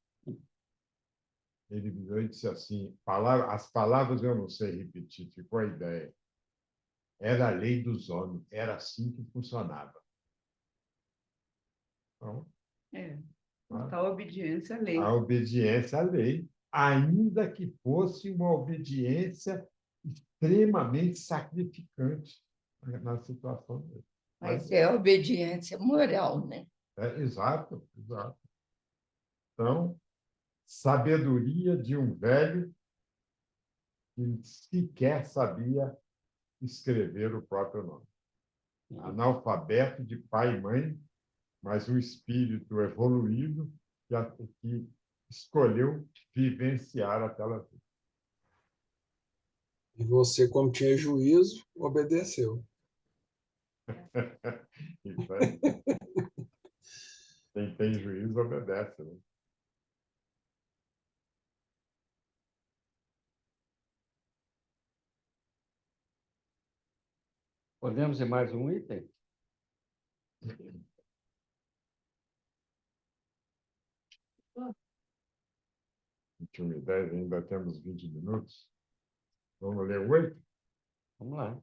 Ele virou e disse assim, as palavras eu não sei repetir, ficou a ideia. Era a lei dos homens, era assim que funcionava. Então, A obediência à lei. A obediência à lei, ainda que fosse uma obediência extremamente sacrificante na situação dele. Mas é obediência moral, né? Exato, exato. Então, sabedoria de um velho que sequer sabia escrever o próprio nome. Analfabeto de pai e mãe, mas um espírito evoluído que escolheu vivenciar aquela vida. E você, como tinha juízo, obedeceu. Isso aí. Quem tem juízo obedece, né? Podemos ir mais um item? Tinha 10, ainda temos 20 minutos. Vamos ler o 8? Vamos lá.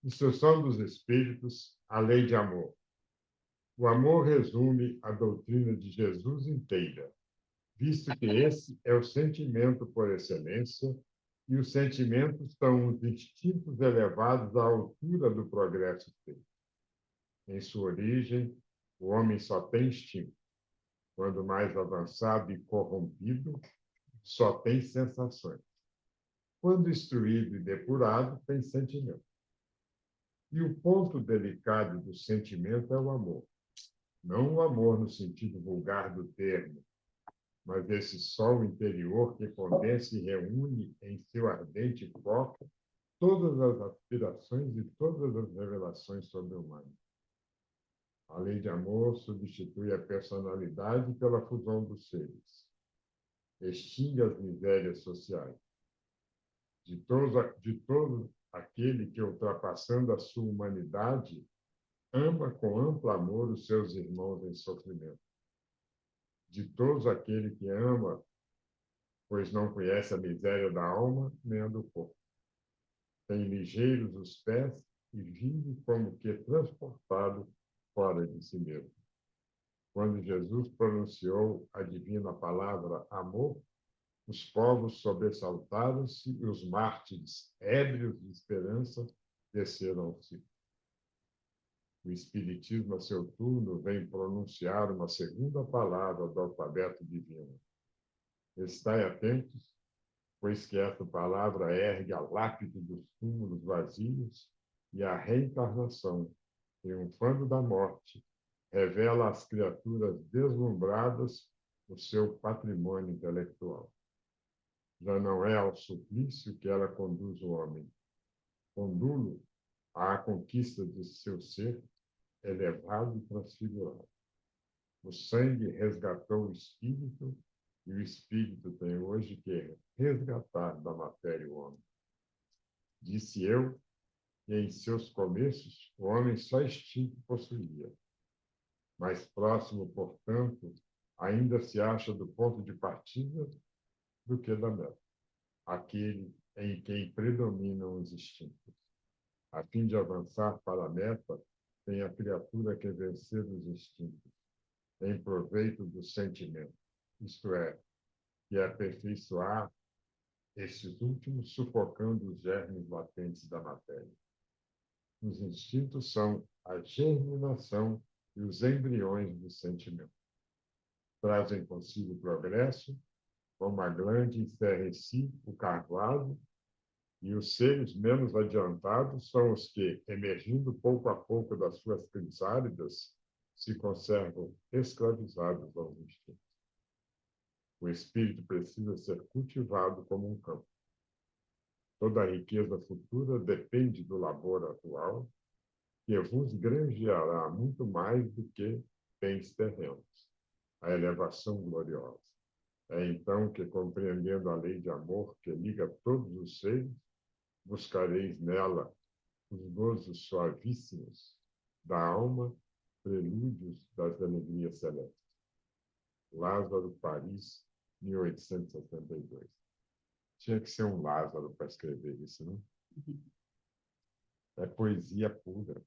Instrução dos Espíritos, a lei de amor. O amor resume a doutrina de Jesus inteira, visto que esse é o sentimento por excelência, e os sentimentos são os instintos elevados à altura do progresso feito. Em sua origem, o homem só tem instinto. Quando mais avançado e corrompido, só tem sensações. Quando instruído e depurado, tem sentimento. E o ponto delicado do sentimento é o amor. Não o amor no sentido vulgar do termo, mas esse sol interior que condensa e reúne em seu ardente foco todas as aspirações e todas as revelações sobre o humano. A lei de amor substitui a personalidade pela fusão dos seres. Extingue as misérias sociais. De todo aquele que, ultrapassando a sua humanidade, ama com amplo amor os seus irmãos em sofrimento. De todos aquele que ama, pois não conhece a miséria da alma nem a do corpo. Tem ligeiros os pés e vive como que transportado fora de si mesmo. Quando Jesus pronunciou a divina palavra amor, os povos sobressaltaram-se e os mártires, ébrios de esperança, desceram ao céu. O Espiritismo, a seu turno, vem pronunciar uma segunda palavra do alfabeto divino. Estai atentos, pois que esta palavra ergue a lápide dos túmulos vazios e a reencarnação, triunfando da morte, revela às criaturas deslumbradas o seu patrimônio intelectual. Já não é ao suplício que ela conduz o homem. Condulo à conquista de seu ser elevado e transfigurado. O sangue resgatou o espírito e o espírito tem hoje que resgatar da matéria o homem. Disse eu que em seus começos o homem só instinto possuía. Mais próximo, portanto, ainda se acha do ponto de partida do que da meta, aquele em quem predominam os instintos. A fim de avançar para a meta, tem a criatura que vencer os instintos, em proveito do sentimento, isto é, que aperfeiçoar estes últimos, sufocando os germes latentes da matéria. Os instintos são a germinação e os embriões do sentimento. Trazem consigo o progresso, como a glande encerra em si o carvalho, e os seres menos adiantados são os que, emergindo pouco a pouco das suas crisálidas, se conservam escravizados aos instintos. O espírito precisa ser cultivado como um campo. Toda a riqueza futura depende do labor atual, que vos granjeará muito mais do que bens terrenos, a elevação gloriosa. É então que, compreendendo a lei de amor que liga todos os seres, buscareis nela os gozos suavíssimos da alma, prelúdios das alegrias celestes. Lázaro, Paris, 1872. Tinha que ser um Lázaro para escrever isso, não? É poesia pura.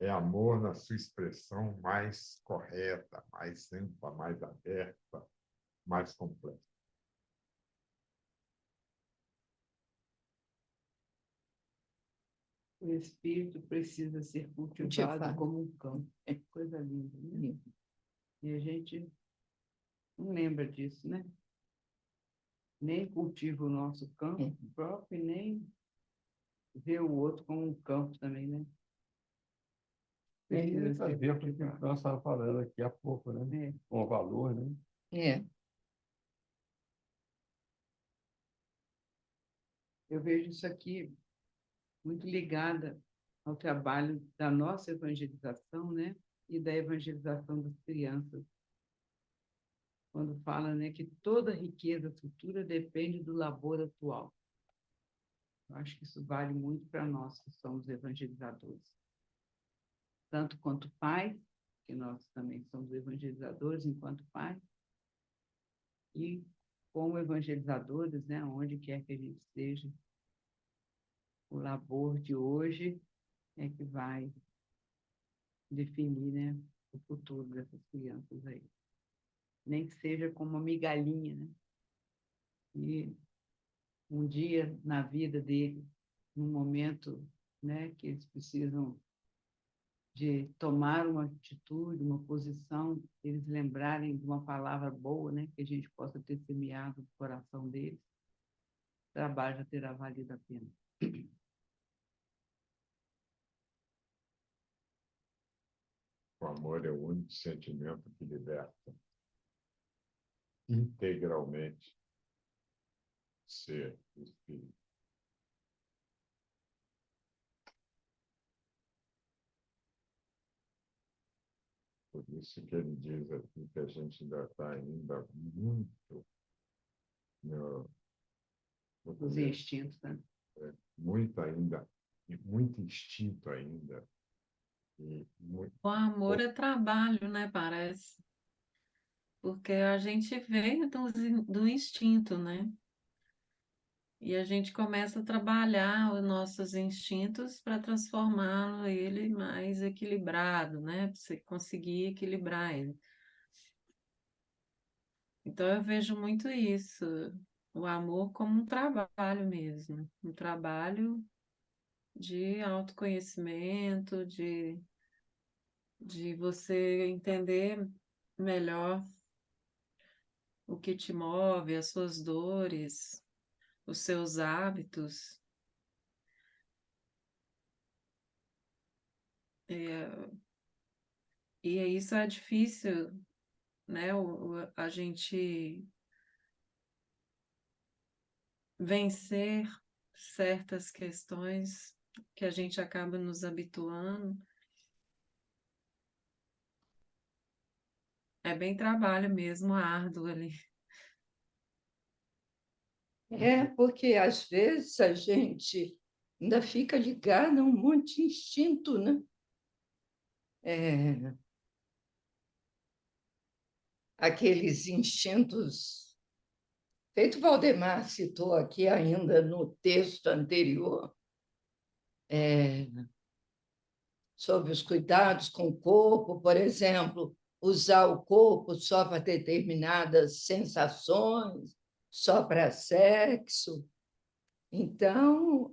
é amor na sua expressão mais correta, mais ampla, mais aberta, mais completa. O espírito precisa ser cultivado como um campo. É coisa linda, né? E a gente não lembra disso, né? Nem cultiva o nosso campo próprio, e nem vê o outro como um campo também, né? Precisa ser Ver o que cultivado. nós estávamos falando aqui há pouco, né? Com o valor, né? É. Eu vejo isso aqui muito ligada ao trabalho da nossa evangelização, né? E da evangelização das crianças. Quando fala, né, que toda riqueza futura depende do labor atual. Eu acho que isso vale muito para nós que somos evangelizadores. Tanto quanto pais, que nós também somos evangelizadores enquanto pais, e como evangelizadores, né, onde quer que a gente esteja, o labor de hoje é que vai definir, né, o futuro dessas crianças aí. Nem que seja como uma migalhinha, né? E um dia na vida deles, num momento, né, que eles precisam de tomar uma atitude, uma posição, eles lembrarem de uma palavra boa, né, que a gente possa ter semeado no coração deles, o trabalho já terá valido a pena. O amor é o único sentimento que liberta integralmente o ser, o espírito. Por isso que ele diz aqui que a gente ainda está muito no Os começo, instintos, né? muito instinto ainda. E muito, O amor é trabalho, né? Parece. Porque a gente veio do instinto, né? E a gente começa a trabalhar os nossos instintos para transformá-lo ele mais equilibrado, né? Para você conseguir equilibrar ele. Então eu vejo muito isso, o amor como um trabalho mesmo, um trabalho de autoconhecimento, de você entender melhor o que te move, as suas dores, os seus hábitos. É, e isso é difícil, né? A gente vencer certas questões que a gente acaba nos habituando. É bem trabalho mesmo, árduo ali. É, porque às vezes a gente ainda fica ligado a um monte de instinto, né? Aqueles instintos, feito Valdemar citou aqui ainda no texto anterior, sobre os cuidados com o corpo, por exemplo, usar o corpo só para determinadas sensações, só para sexo. Então,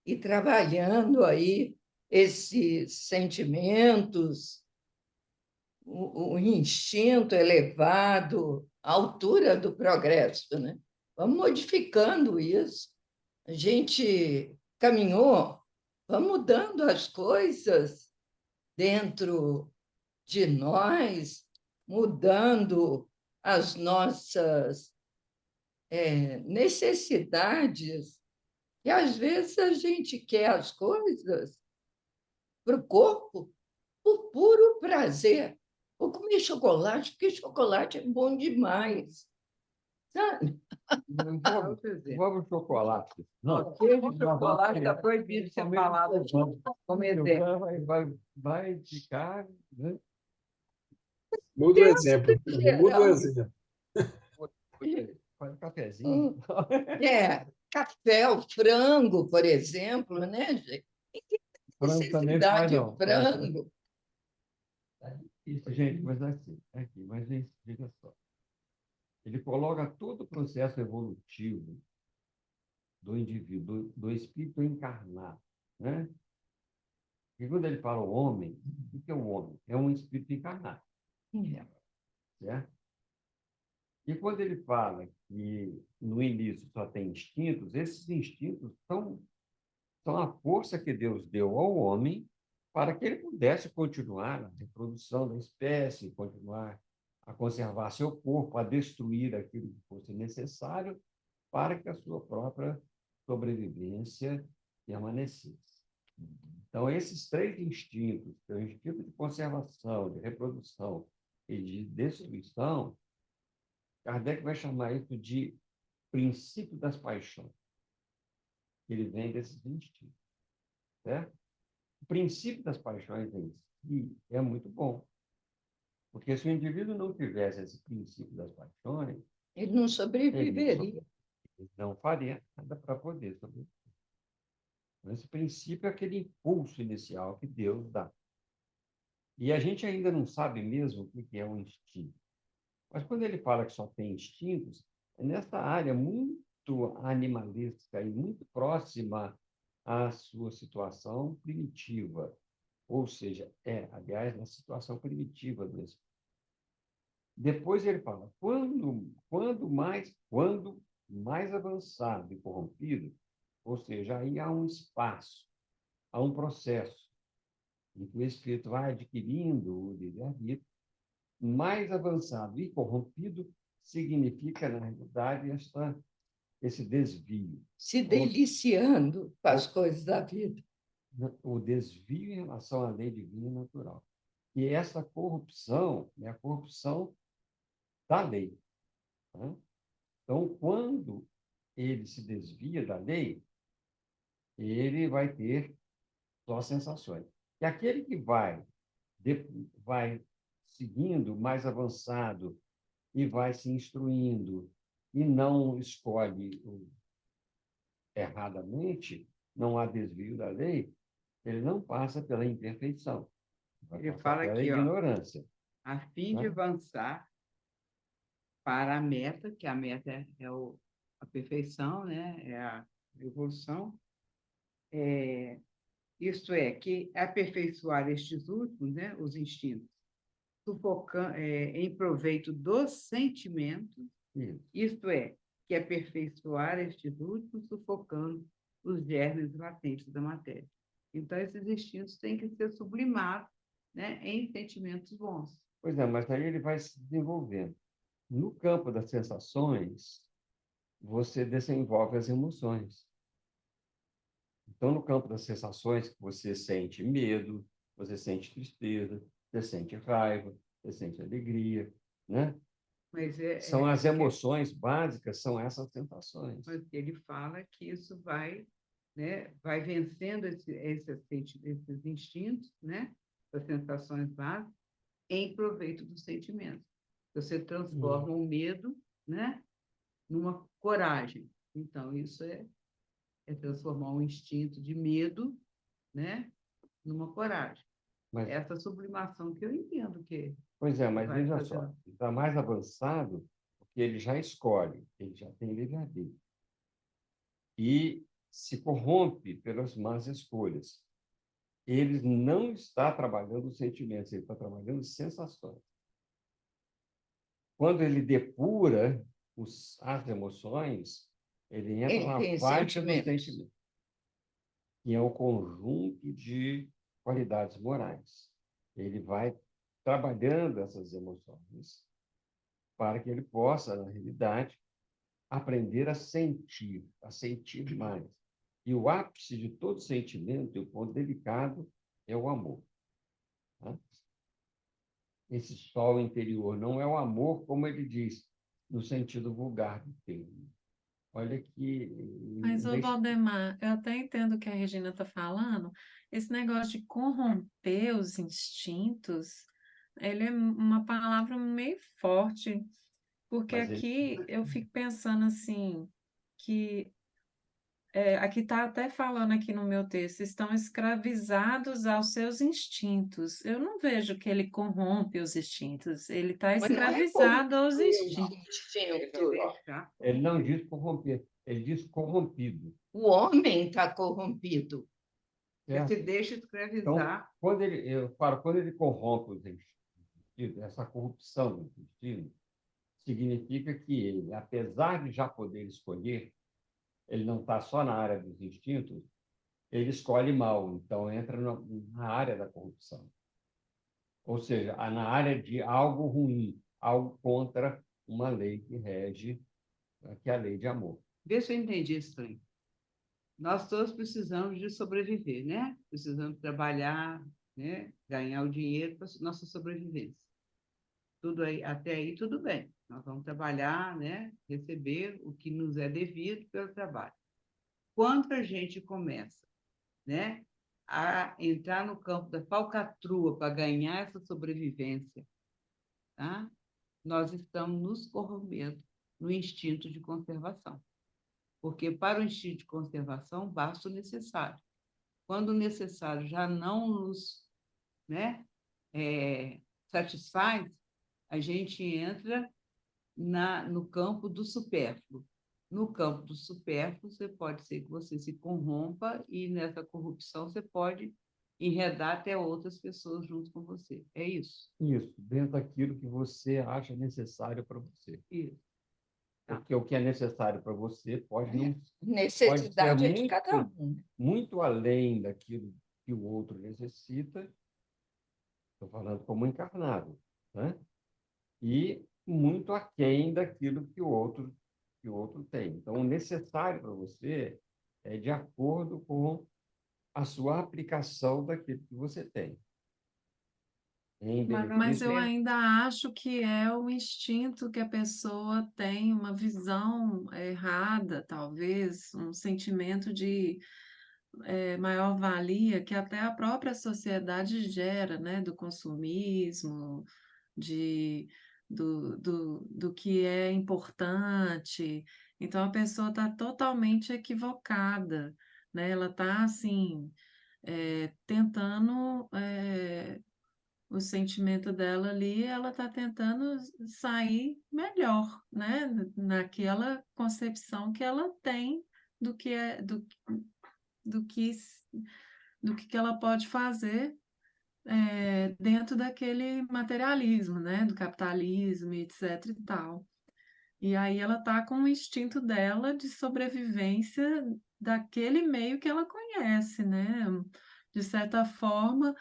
ir trabalhando aí esses sentimentos, o instinto elevado, a altura do progresso, né? Vamos modificando isso. A gente caminhou, vamos mudando as coisas dentro de nós, mudando as nossas necessidades. E às vezes a gente quer as coisas para o corpo por puro prazer. Vou comer chocolate, porque chocolate é bom demais. Sabe? Vamos chocolate. Não, queijo e chocolate está proibido de ser falado como exemplo. Vai ficar, né? Muda o exemplo. Muda o exemplo. Faz um cafezinho. Café, o frango, por exemplo, né, gente? frango também faz, Necessidade não. frango. Isso, gente, mas veja só. Ele coloca todo o processo evolutivo do indivíduo, do espírito encarnado, né? E quando ele fala o homem, o que é o homem? É um espírito encarnado, certo? E quando ele fala que no início só tem instintos, esses instintos são a força que Deus deu ao homem para que ele pudesse continuar a reprodução da espécie, continuar a conservar seu corpo, a destruir aquilo que fosse necessário para que a sua própria sobrevivência permanecesse. Então, esses três instintos, que é o instinto de conservação, de reprodução e de destruição, Kardec vai chamar isso de princípio das paixões. Ele vem desses instintos, certo? O princípio das paixões em si é muito bom, porque se o indivíduo não tivesse esse princípio das paixões, Ele não sobreviveria. ele não faria nada para poder sobreviver. Esse princípio é aquele impulso inicial que Deus dá. E a gente ainda não sabe mesmo o que é um instinto. Mas quando ele fala que só tem instintos, é nessa área muito animalística e muito próxima à sua situação primitiva. Ou seja, aliás, na situação primitiva do espírito. Depois ele fala, quando mais avançado e corrompido, ou seja, aí há um espaço, há um processo em que o espírito vai adquirindo o livre-arbítrio, mais avançado e corrompido significa, na realidade, esse desvio. Se deliciando com as coisas da vida. O desvio em relação à lei divina e natural. E essa corrupção é a corrupção da lei. Né? Então, quando ele se desvia da lei, ele vai ter só sensações. E aquele que vai seguindo mais avançado e vai se instruindo e não escolhe erradamente, não há desvio da lei, ele não passa pela imperfeição. Ele Vai fala pela aqui, ó, ignorância. a fim de Né? avançar para a meta, que a meta é a perfeição, né? É a evolução, isto é, que aperfeiçoar estes últimos, né? Os instintos, em proveito dos sentimentos, Isso. isto é, que aperfeiçoar estes últimos, sufocando os germes latentes da matéria. Então, esses instintos têm que ser sublimados, né, em sentimentos bons. Pois é, mas aí ele vai se desenvolvendo. No campo das sensações, você desenvolve as emoções. Então, no campo das sensações, você sente medo, você sente tristeza, você sente raiva, você sente alegria, né? Mas São as emoções básicas, são essas sensações. mas ele fala que isso vai, né, vai vencendo esses instintos, né, as sensações básicas, em proveito dos sentimentos. Você transforma o medo, né, numa coragem. Então, isso é transformar um instinto de medo, né, numa coragem. Mas, Essa sublimação que eu entendo que pois é, mas vai veja fazer. só, está mais avançado porque ele já escolhe, ele já tem livre-arbítrio. E se corrompe pelas más escolhas. Ele não está trabalhando os sentimentos, ele está trabalhando sensações. Quando ele depura as emoções, ele entra Ele na tem faixa do sentimentos. sentimento, que é o conjunto de qualidades morais. Ele vai trabalhando essas emoções para que ele possa, na realidade, aprender a sentir mais. E o ápice de todo sentimento, e o ponto delicado, é o amor. Tá? Esse sol interior não é o amor, como ele diz, no sentido vulgar do termo. Olha que... Mas, ô Valdemar, eu até entendo o que a Regina está falando. Esse negócio de corromper os instintos, ele é uma palavra meio forte, porque Mas ele... aqui eu fico pensando assim, que aqui está até falando aqui no meu texto, estão escravizados aos seus instintos. Eu não vejo que ele corrompe os instintos, ele está Mas não é escravizado aos corromper os instintos. instintos. Tá? Ele não diz corromper, ele diz corrompido. O homem está corrompido. Ele se Certo? deixa Então, escravizar. quando ele corrompe os instintos, essa corrupção dos instintos, significa que ele, apesar de já poder escolher, ele não está só na área dos instintos, ele escolhe mal, então entra na área da corrupção. Ou seja, na área de algo ruim, algo contra uma lei que rege, que é a lei de amor. Vê se eu entendi esse trem. Nós todos precisamos de sobreviver, né? Precisamos trabalhar, né? Ganhar o dinheiro para nossa sobrevivência. Tudo aí, até aí tudo bem. Nós vamos trabalhar, né? Receber o que nos é devido pelo trabalho. Quando a gente começa, né? A entrar no campo da falcatrua para ganhar essa sobrevivência, tá? Nós estamos nos corrompendo no instinto de conservação. Porque para o instinto de conservação basta o necessário. Quando o necessário já não nos, né, satisfaz, a gente entra no campo do supérfluo. No campo do supérfluo, pode ser que você se corrompa e nessa corrupção você pode enredar até outras pessoas junto com você. É isso? Isso, dentro daquilo que você acha necessário para você. Isso. Porque o que é necessário para você pode não Necessidade pode é ser de cada um. muito além daquilo que o outro necessita. Estou falando como encarnado, né? E muito aquém daquilo que o outro tem. Então, o necessário para você é de acordo com a sua aplicação daquilo que você tem. Em Mas Mas benefício eu ainda acho que é o instinto que a pessoa tem, uma visão errada, talvez, um sentimento de maior-valia que até a própria sociedade gera, né? Do consumismo, de, do que é importante. Então, a pessoa está totalmente equivocada, né? Ela está, assim, tentando o sentimento dela ali, ela está tentando sair melhor, né? Naquela concepção que ela tem do que é, do que, do que ela pode fazer dentro daquele materialismo, né? Do capitalismo, etc e tal. E aí ela está com o instinto dela de sobrevivência daquele meio que ela conhece, né? De certa forma,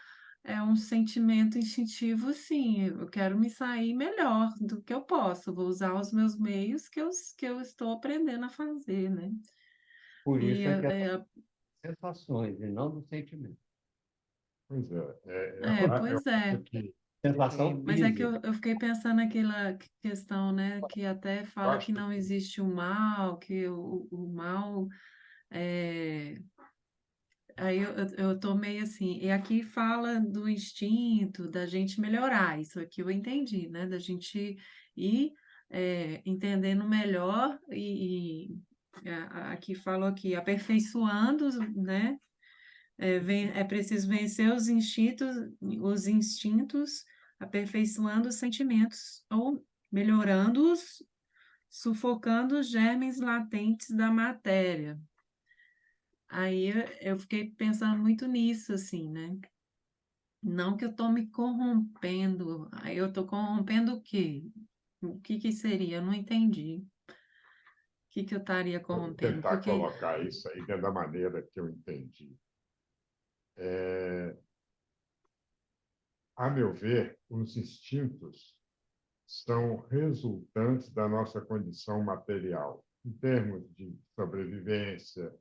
é um sentimento instintivo, sim. Eu quero me sair melhor do que eu posso. Vou usar os meus meios que eu estou aprendendo a fazer, né? por E isso é que é sensações e não do sentimento. Pois é, eu pois é. acho que Sensação Mas é que física. eu fiquei pensando naquela questão, né? Que até eu fala acho que não que existe o mal, que o mal aí eu tô meio assim, e aqui fala do instinto, da gente melhorar, isso aqui eu entendi, né? Da gente ir entendendo melhor aqui falou aqui, aperfeiçoando, né? É preciso vencer os instintos, aperfeiçoando os sentimentos, ou melhorando-os, sufocando os germes latentes da matéria. Aí eu fiquei pensando muito nisso, assim, né? Não que eu estou me corrompendo, aí eu estou corrompendo o quê? O que que seria? Eu não entendi. O que que eu estaria eu vou corrompendo? tentar Porque, colocar isso aí dentro da maneira que eu entendi. A meu ver, os instintos são resultantes da nossa condição material, em termos de sobrevivência,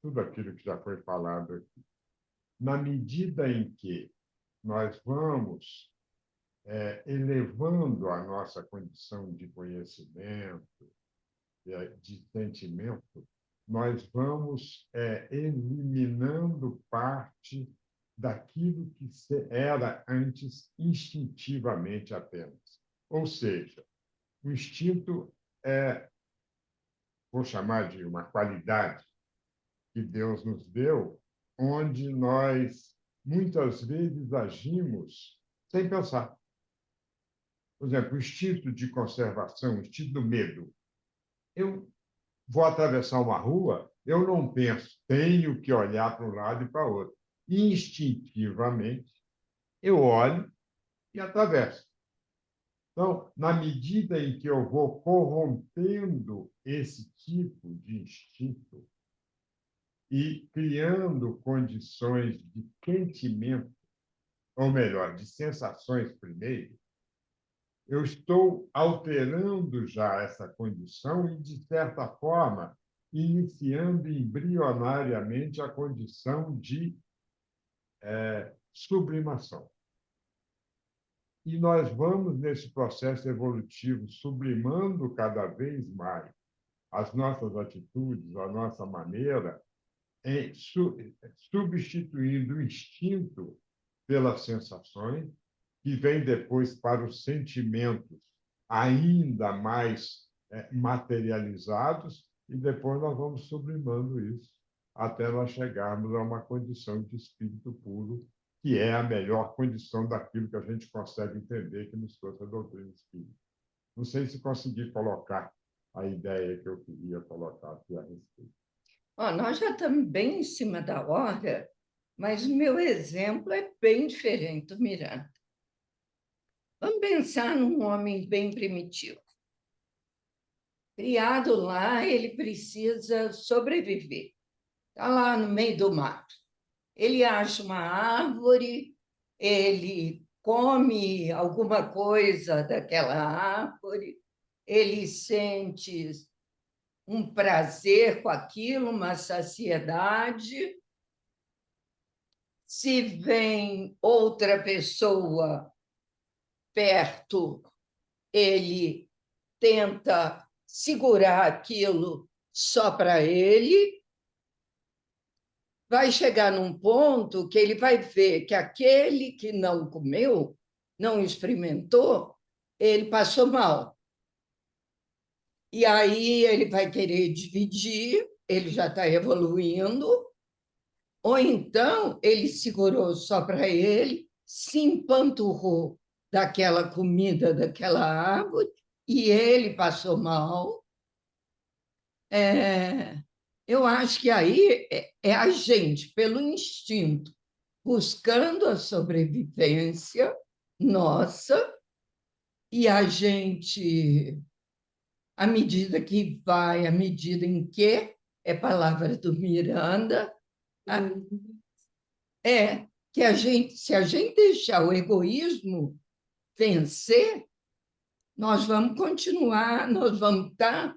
tudo aquilo que já foi falado aqui. Na medida em que nós vamos elevando a nossa condição de conhecimento, de sentimento, nós vamos eliminando parte daquilo que era antes instintivamente apenas. Ou seja, o instinto vou chamar de uma qualidade, que Deus nos deu, onde nós muitas vezes agimos sem pensar. Por exemplo, o instinto de conservação, o instinto do medo. Eu vou atravessar uma rua, eu não penso, tenho que olhar para um lado e para o outro. Instintivamente, eu olho e atravesso. Então, na medida em que eu vou corrompendo esse tipo de instinto e criando condições de sentimento, ou melhor, de sensações primeiro, eu estou alterando já essa condição e, de certa forma, iniciando embrionariamente a condição de sublimação. E nós vamos, nesse processo evolutivo, sublimando cada vez mais as nossas atitudes, a nossa maneira, substituindo o instinto pelas sensações, que vem depois para os sentimentos ainda mais materializados, e depois nós vamos sublimando isso até nós chegarmos a uma condição de espírito puro, que é a melhor condição daquilo que a gente consegue entender que nos trouxe a doutrina espírita. Não sei se consegui colocar a ideia que eu queria colocar aqui a respeito. Nós já estamos bem em cima da hora, mas o meu exemplo é bem diferente do Miranda. Vamos pensar num homem bem primitivo. Criado lá, ele precisa sobreviver. Está lá no meio do mato. Ele acha uma árvore, ele come alguma coisa daquela árvore, ele sente um prazer com aquilo, uma saciedade. Se vem outra pessoa perto, ele tenta segurar aquilo só para ele. Vai chegar num ponto que ele vai ver que aquele que não comeu, não experimentou, ele passou mal. E aí ele vai querer dividir, ele já está evoluindo, ou então ele segurou só para ele, se empanturrou daquela comida, daquela árvore, e ele passou mal. Eu acho que aí é a gente, pelo instinto, buscando a sobrevivência nossa, e a gente, à medida que vai, à medida em que, é palavra do Miranda, que a gente, se a gente deixar o egoísmo vencer, nós vamos continuar, nós vamos estar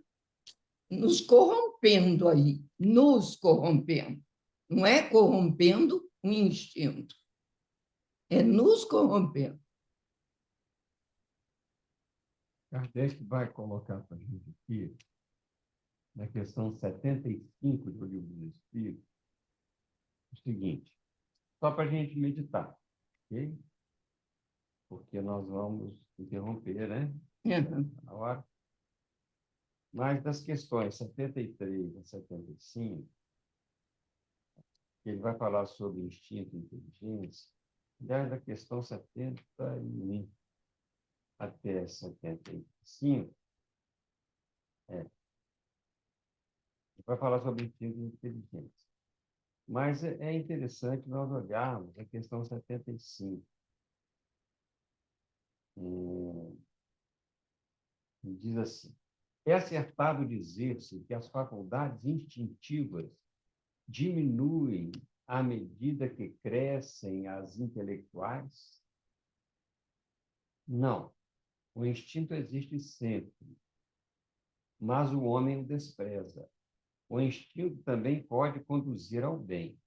nos corrompendo aí, nos corrompendo. Não é corrompendo o instinto, é nos corrompendo. Kardec vai colocar para a gente aqui, na questão 75 do Livro dos Espíritos, o seguinte, só para a gente meditar, ok? Porque nós vamos interromper, né? Na hora. Mas das questões 73 a 75, ele vai falar sobre instinto e inteligência, aliás, da questão 71 até 75, vai falar sobre instinto e inteligência. Mas é interessante nós olharmos a questão 75. Diz assim: é acertado dizer-se que as faculdades instintivas diminuem à medida que crescem as intelectuais? Não. O instinto existe sempre, mas o homem o despreza. O instinto também pode conduzir ao bem.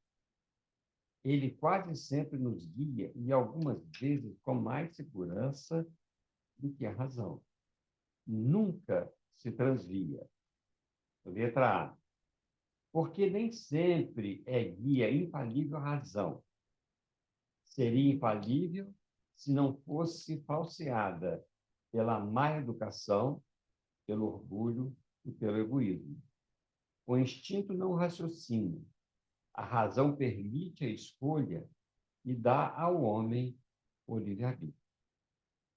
Ele quase sempre nos guia e algumas vezes com mais segurança do que a razão. Nunca se transvia. Letra A. Porque nem sempre é guia infalível a razão. Seria infalível se não fosse falseada pela má educação, pelo orgulho e pelo egoísmo. O instinto não raciocina, A razão permite a escolha e dá ao homem o livre-arbítrio.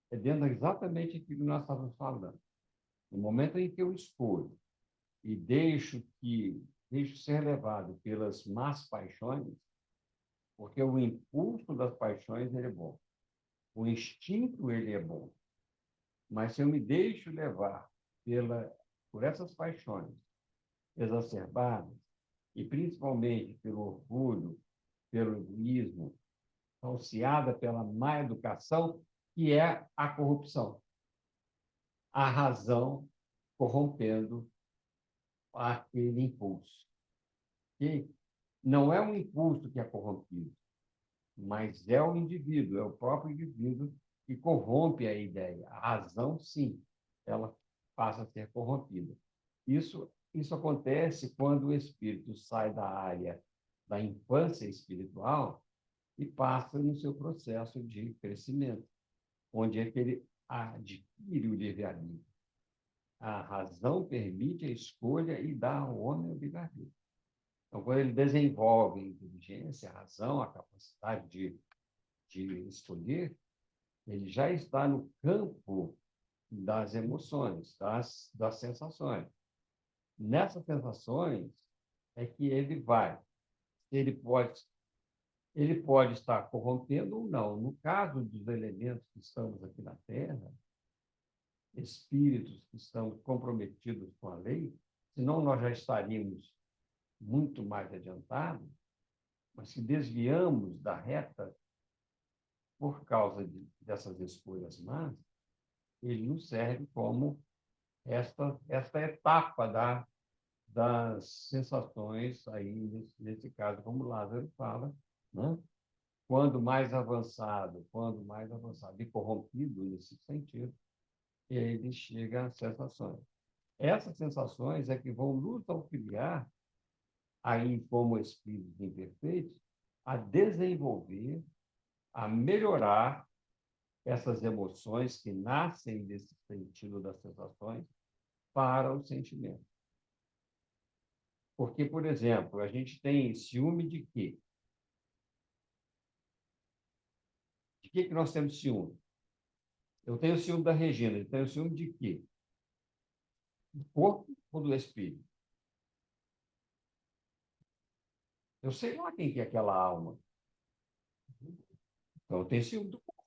É dentro exatamente aquilo que nós estávamos falando. No momento em que eu escolho e deixo ser levado pelas más paixões, porque o impulso das paixões ele é bom, o instinto ele é bom, mas se eu me deixo levar por essas paixões exacerbadas, e principalmente pelo orgulho, pelo egoísmo, falseada pela má educação, que é a corrupção. A razão corrompendo aquele impulso. Que não é um impulso que é corrompido, mas é o indivíduo, é o próprio indivíduo que corrompe a ideia. A razão, sim, ela passa a ser corrompida. Isso acontece quando o espírito sai da área da infância espiritual e passa no seu processo de crescimento, onde é que ele adquire o livre-arbítrio. A razão permite a escolha e dá ao homem o livre-arbítrio. Então, quando ele desenvolve a inteligência, a razão, a capacidade de escolher, ele já está no campo das emoções, das sensações. Nessas sensações é que ele vai. Ele pode estar corrompendo ou não. No caso dos elementos que estamos aqui na Terra, espíritos que estão comprometidos com a lei, senão nós já estaríamos muito mais adiantados, mas se desviamos da reta por causa dessas escolhas más, ele nos serve como esta etapa das sensações, aí, nesse caso, como Lázaro fala, né? Quando mais avançado e corrompido nesse sentido, ele chega às sensações. Essas sensações é que vão nos auxiliar, aí como espíritos imperfeitos, a desenvolver, a melhorar essas emoções que nascem desse sentido das sensações para o sentimento. Porque, por exemplo, a gente tem ciúme de quê? De que nós temos ciúme? Eu tenho ciúme da Regina, eu tenho ciúme de quê? Do corpo ou do espírito? Eu sei lá quem que é aquela alma. Então, eu tenho ciúme do corpo.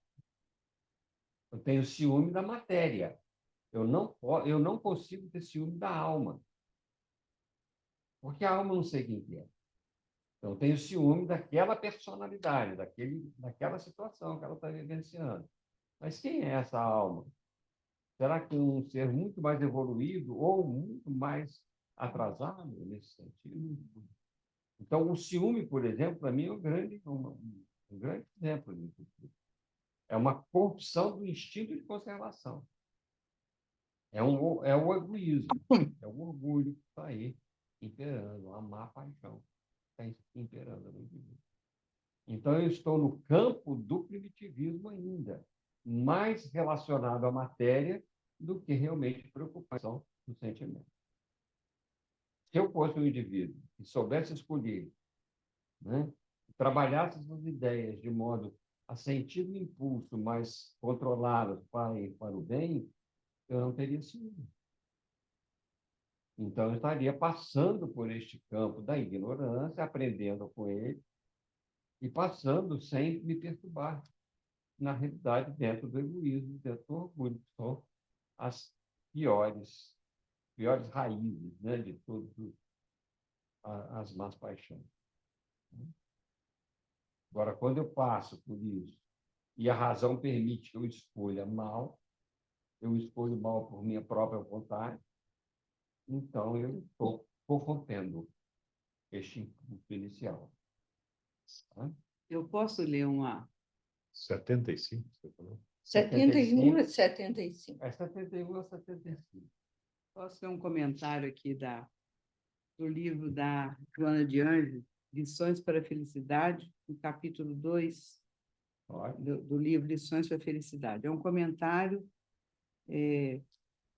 Eu tenho ciúme da matéria. Eu não consigo ter ciúme da alma. Porque a alma eu não sei quem que é. Então, eu tenho ciúme daquela personalidade, daquela situação que ela está vivenciando. Mas quem é essa alma? Será que um ser muito mais evoluído ou muito mais atrasado nesse sentido? Então, o ciúme, por exemplo, para mim é um grande exemplo disso. É uma corrupção do instinto de conservação. É o egoísmo, é o orgulho que está aí imperando, a má paixão que está imperando no indivíduo. Então, eu estou no campo do primitivismo ainda, mais relacionado à matéria do que realmente preocupação do sentimento. Se eu fosse um indivíduo que soubesse escolher, né, trabalhasse essas ideias de modo a sentir o impulso mais controlado para o bem, eu não teria ciúme. Então, eu estaria passando por este campo da ignorância, aprendendo com ele, e passando sem me perturbar, na realidade, dentro do egoísmo, dentro do orgulho, que são as piores raízes, né, de todas as más paixões. Agora, quando eu passo por isso, e a razão permite que eu escolha mal, eu escolho mal por minha própria vontade, então eu estou corrompendo este impulso inicial. Tá? Eu posso ler uma... 75, você falou? 71 e 75. É 71 a 75. Posso ter um comentário aqui do livro da Joana de Anjos, Lições para a Felicidade, no capítulo 2 do livro Lições para a Felicidade. É um comentário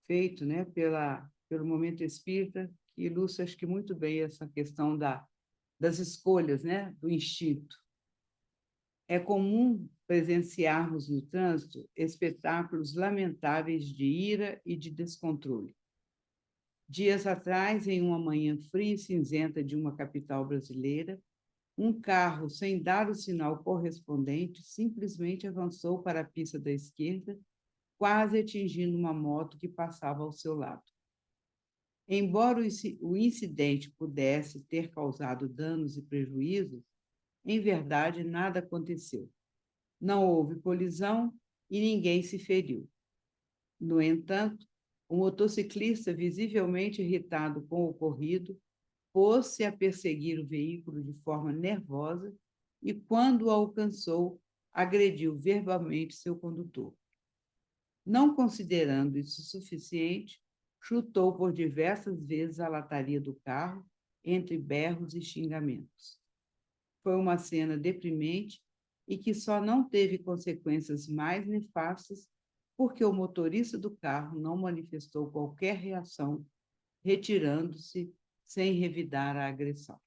feito, né, pelo Momento Espírita, que ilustra, acho que muito bem essa questão da das escolhas, né, do instinto. É comum presenciarmos no trânsito espetáculos lamentáveis de ira e de descontrole. Dias atrás, em uma manhã fria e cinzenta de uma capital brasileira, um carro, sem dar o sinal correspondente, simplesmente avançou para a pista da esquerda, quase atingindo uma moto que passava ao seu lado. Embora o incidente pudesse ter causado danos e prejuízos, em verdade nada aconteceu. Não houve colisão e ninguém se feriu. No entanto, o motociclista, visivelmente irritado com o ocorrido, pôs-se a perseguir o veículo de forma nervosa e, quando o alcançou, agrediu verbalmente seu condutor. Não considerando isso suficiente, chutou por diversas vezes a lataria do carro, entre berros e xingamentos. Foi uma cena deprimente e que só não teve consequências mais nefastas porque o motorista do carro não manifestou qualquer reação, retirando-se sem revidar a agressão.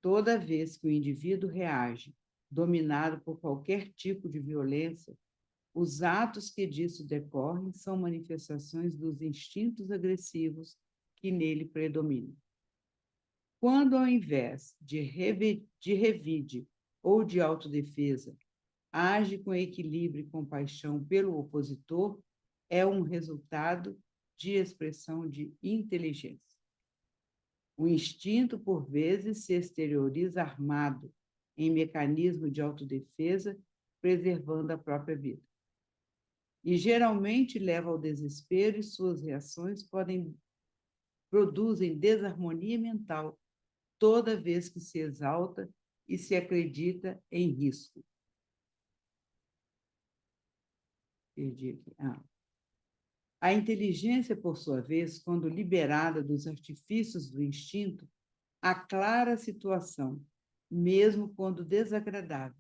Toda vez que o indivíduo reage, dominado por qualquer tipo de violência, os atos que disso decorrem são manifestações dos instintos agressivos que nele predominam. Quando, ao invés de revide ou de autodefesa, age com equilíbrio e compaixão pelo opositor, é um resultado de expressão de inteligência. O instinto, por vezes, se exterioriza armado em mecanismo de autodefesa, preservando a própria vida. E geralmente leva ao desespero e suas reações produzem desarmonia mental toda vez que se exalta e se acredita em risco. Perdi aqui. A inteligência, por sua vez, quando liberada dos artifícios do instinto, aclara a situação, mesmo quando desagradável,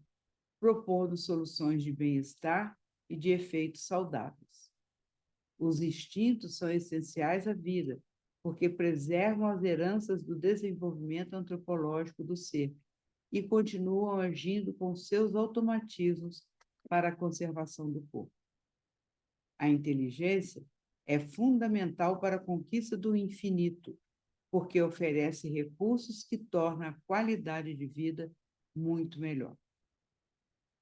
propondo soluções de bem-estar e de efeitos saudáveis. Os instintos são essenciais à vida, porque preservam as heranças do desenvolvimento antropológico do ser e continuam agindo com seus automatismos para a conservação do corpo. A inteligência é fundamental para a conquista do infinito, porque oferece recursos que tornam a qualidade de vida muito melhor.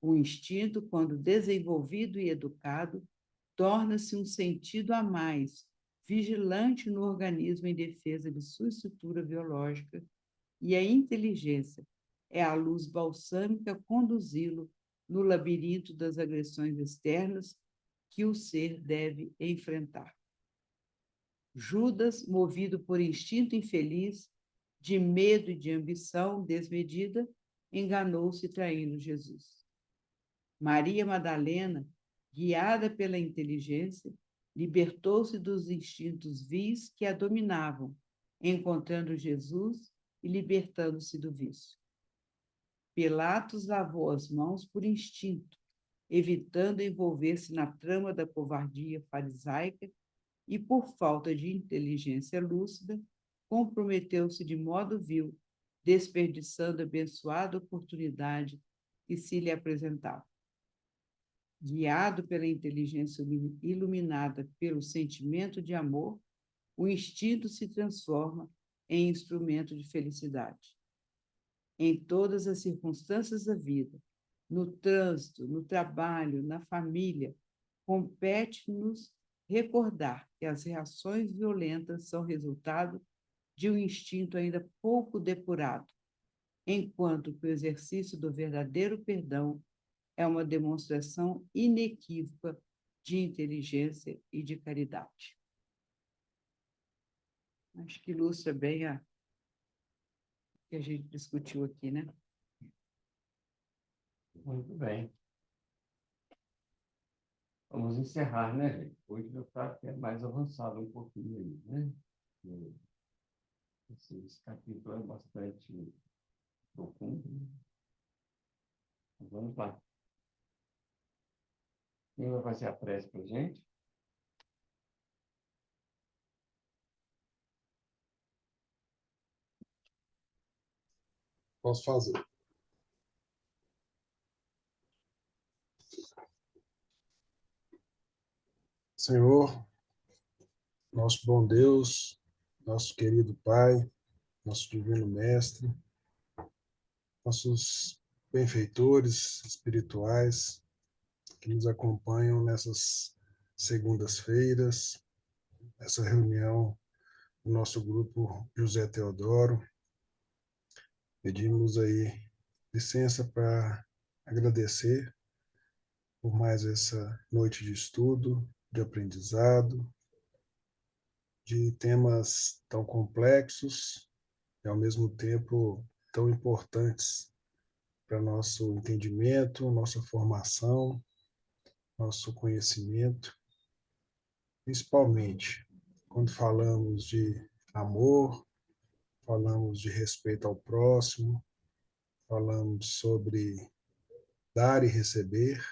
O instinto, quando desenvolvido e educado, torna-se um sentido a mais, vigilante no organismo em defesa de sua estrutura biológica, e a inteligência é a luz balsâmica a conduzi-lo no labirinto das agressões externas que o ser deve enfrentar. Judas, movido por instinto infeliz, de medo e de ambição desmedida, enganou-se traindo Jesus. Maria Madalena, guiada pela inteligência, libertou-se dos instintos vis que a dominavam, encontrando Jesus e libertando-se do vício. Pilatos lavou as mãos por instinto, evitando envolver-se na trama da covardia farisaica e, por falta de inteligência lúcida, comprometeu-se de modo vil, desperdiçando a abençoada oportunidade que se lhe apresentava. Guiado pela inteligência iluminada pelo sentimento de amor, o instinto se transforma em instrumento de felicidade. Em todas as circunstâncias da vida, no trânsito, no trabalho, na família, compete-nos recordar que as reações violentas são resultado de um instinto ainda pouco depurado, enquanto que o exercício do verdadeiro perdão é uma demonstração inequívoca de inteligência e de caridade. Acho que ilustra bem o que a gente discutiu aqui, né? Muito bem. Vamos encerrar, né, gente? Hoje já está até mais avançado um pouquinho aí, né? Esse capítulo é bastante profundo, né? Vamos lá. Quem vai fazer a prece para a gente? Posso fazer. Senhor, nosso bom Deus, nosso querido Pai, nosso divino Mestre, nossos benfeitores espirituais que nos acompanham nessas segundas-feiras, essa reunião do nosso grupo José Teodoro. Pedimos aí licença para agradecer por mais essa noite de estudo, de aprendizado, de temas tão complexos e, ao mesmo tempo, tão importantes para nosso entendimento, nossa formação, nosso conhecimento, principalmente quando falamos de amor, falamos de respeito ao próximo, falamos sobre dar e receber,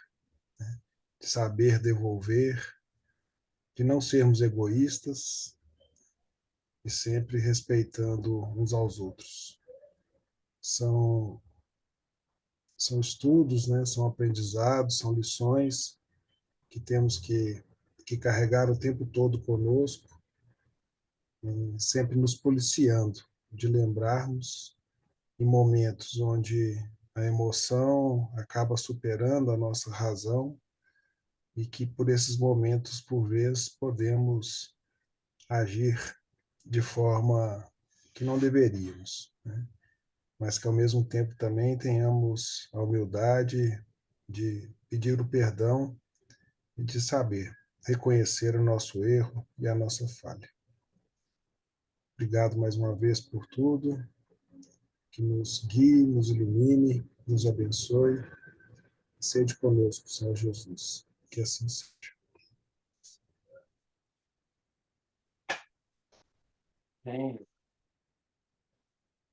de saber devolver, de não sermos egoístas e sempre respeitando uns aos outros. São estudos, né? São aprendizados, são lições que temos que carregar o tempo todo conosco, sempre nos policiando, de lembrarmos em momentos onde a emoção acaba superando a nossa razão e que por esses momentos, por vezes, podemos agir de forma que não deveríamos, né? Mas que ao mesmo tempo também tenhamos a humildade de pedir o perdão e de saber reconhecer o nosso erro e a nossa falha. Obrigado mais uma vez por tudo, que nos guie, nos ilumine, nos abençoe. Sede conosco, Senhor Jesus. Que assim seja. Tem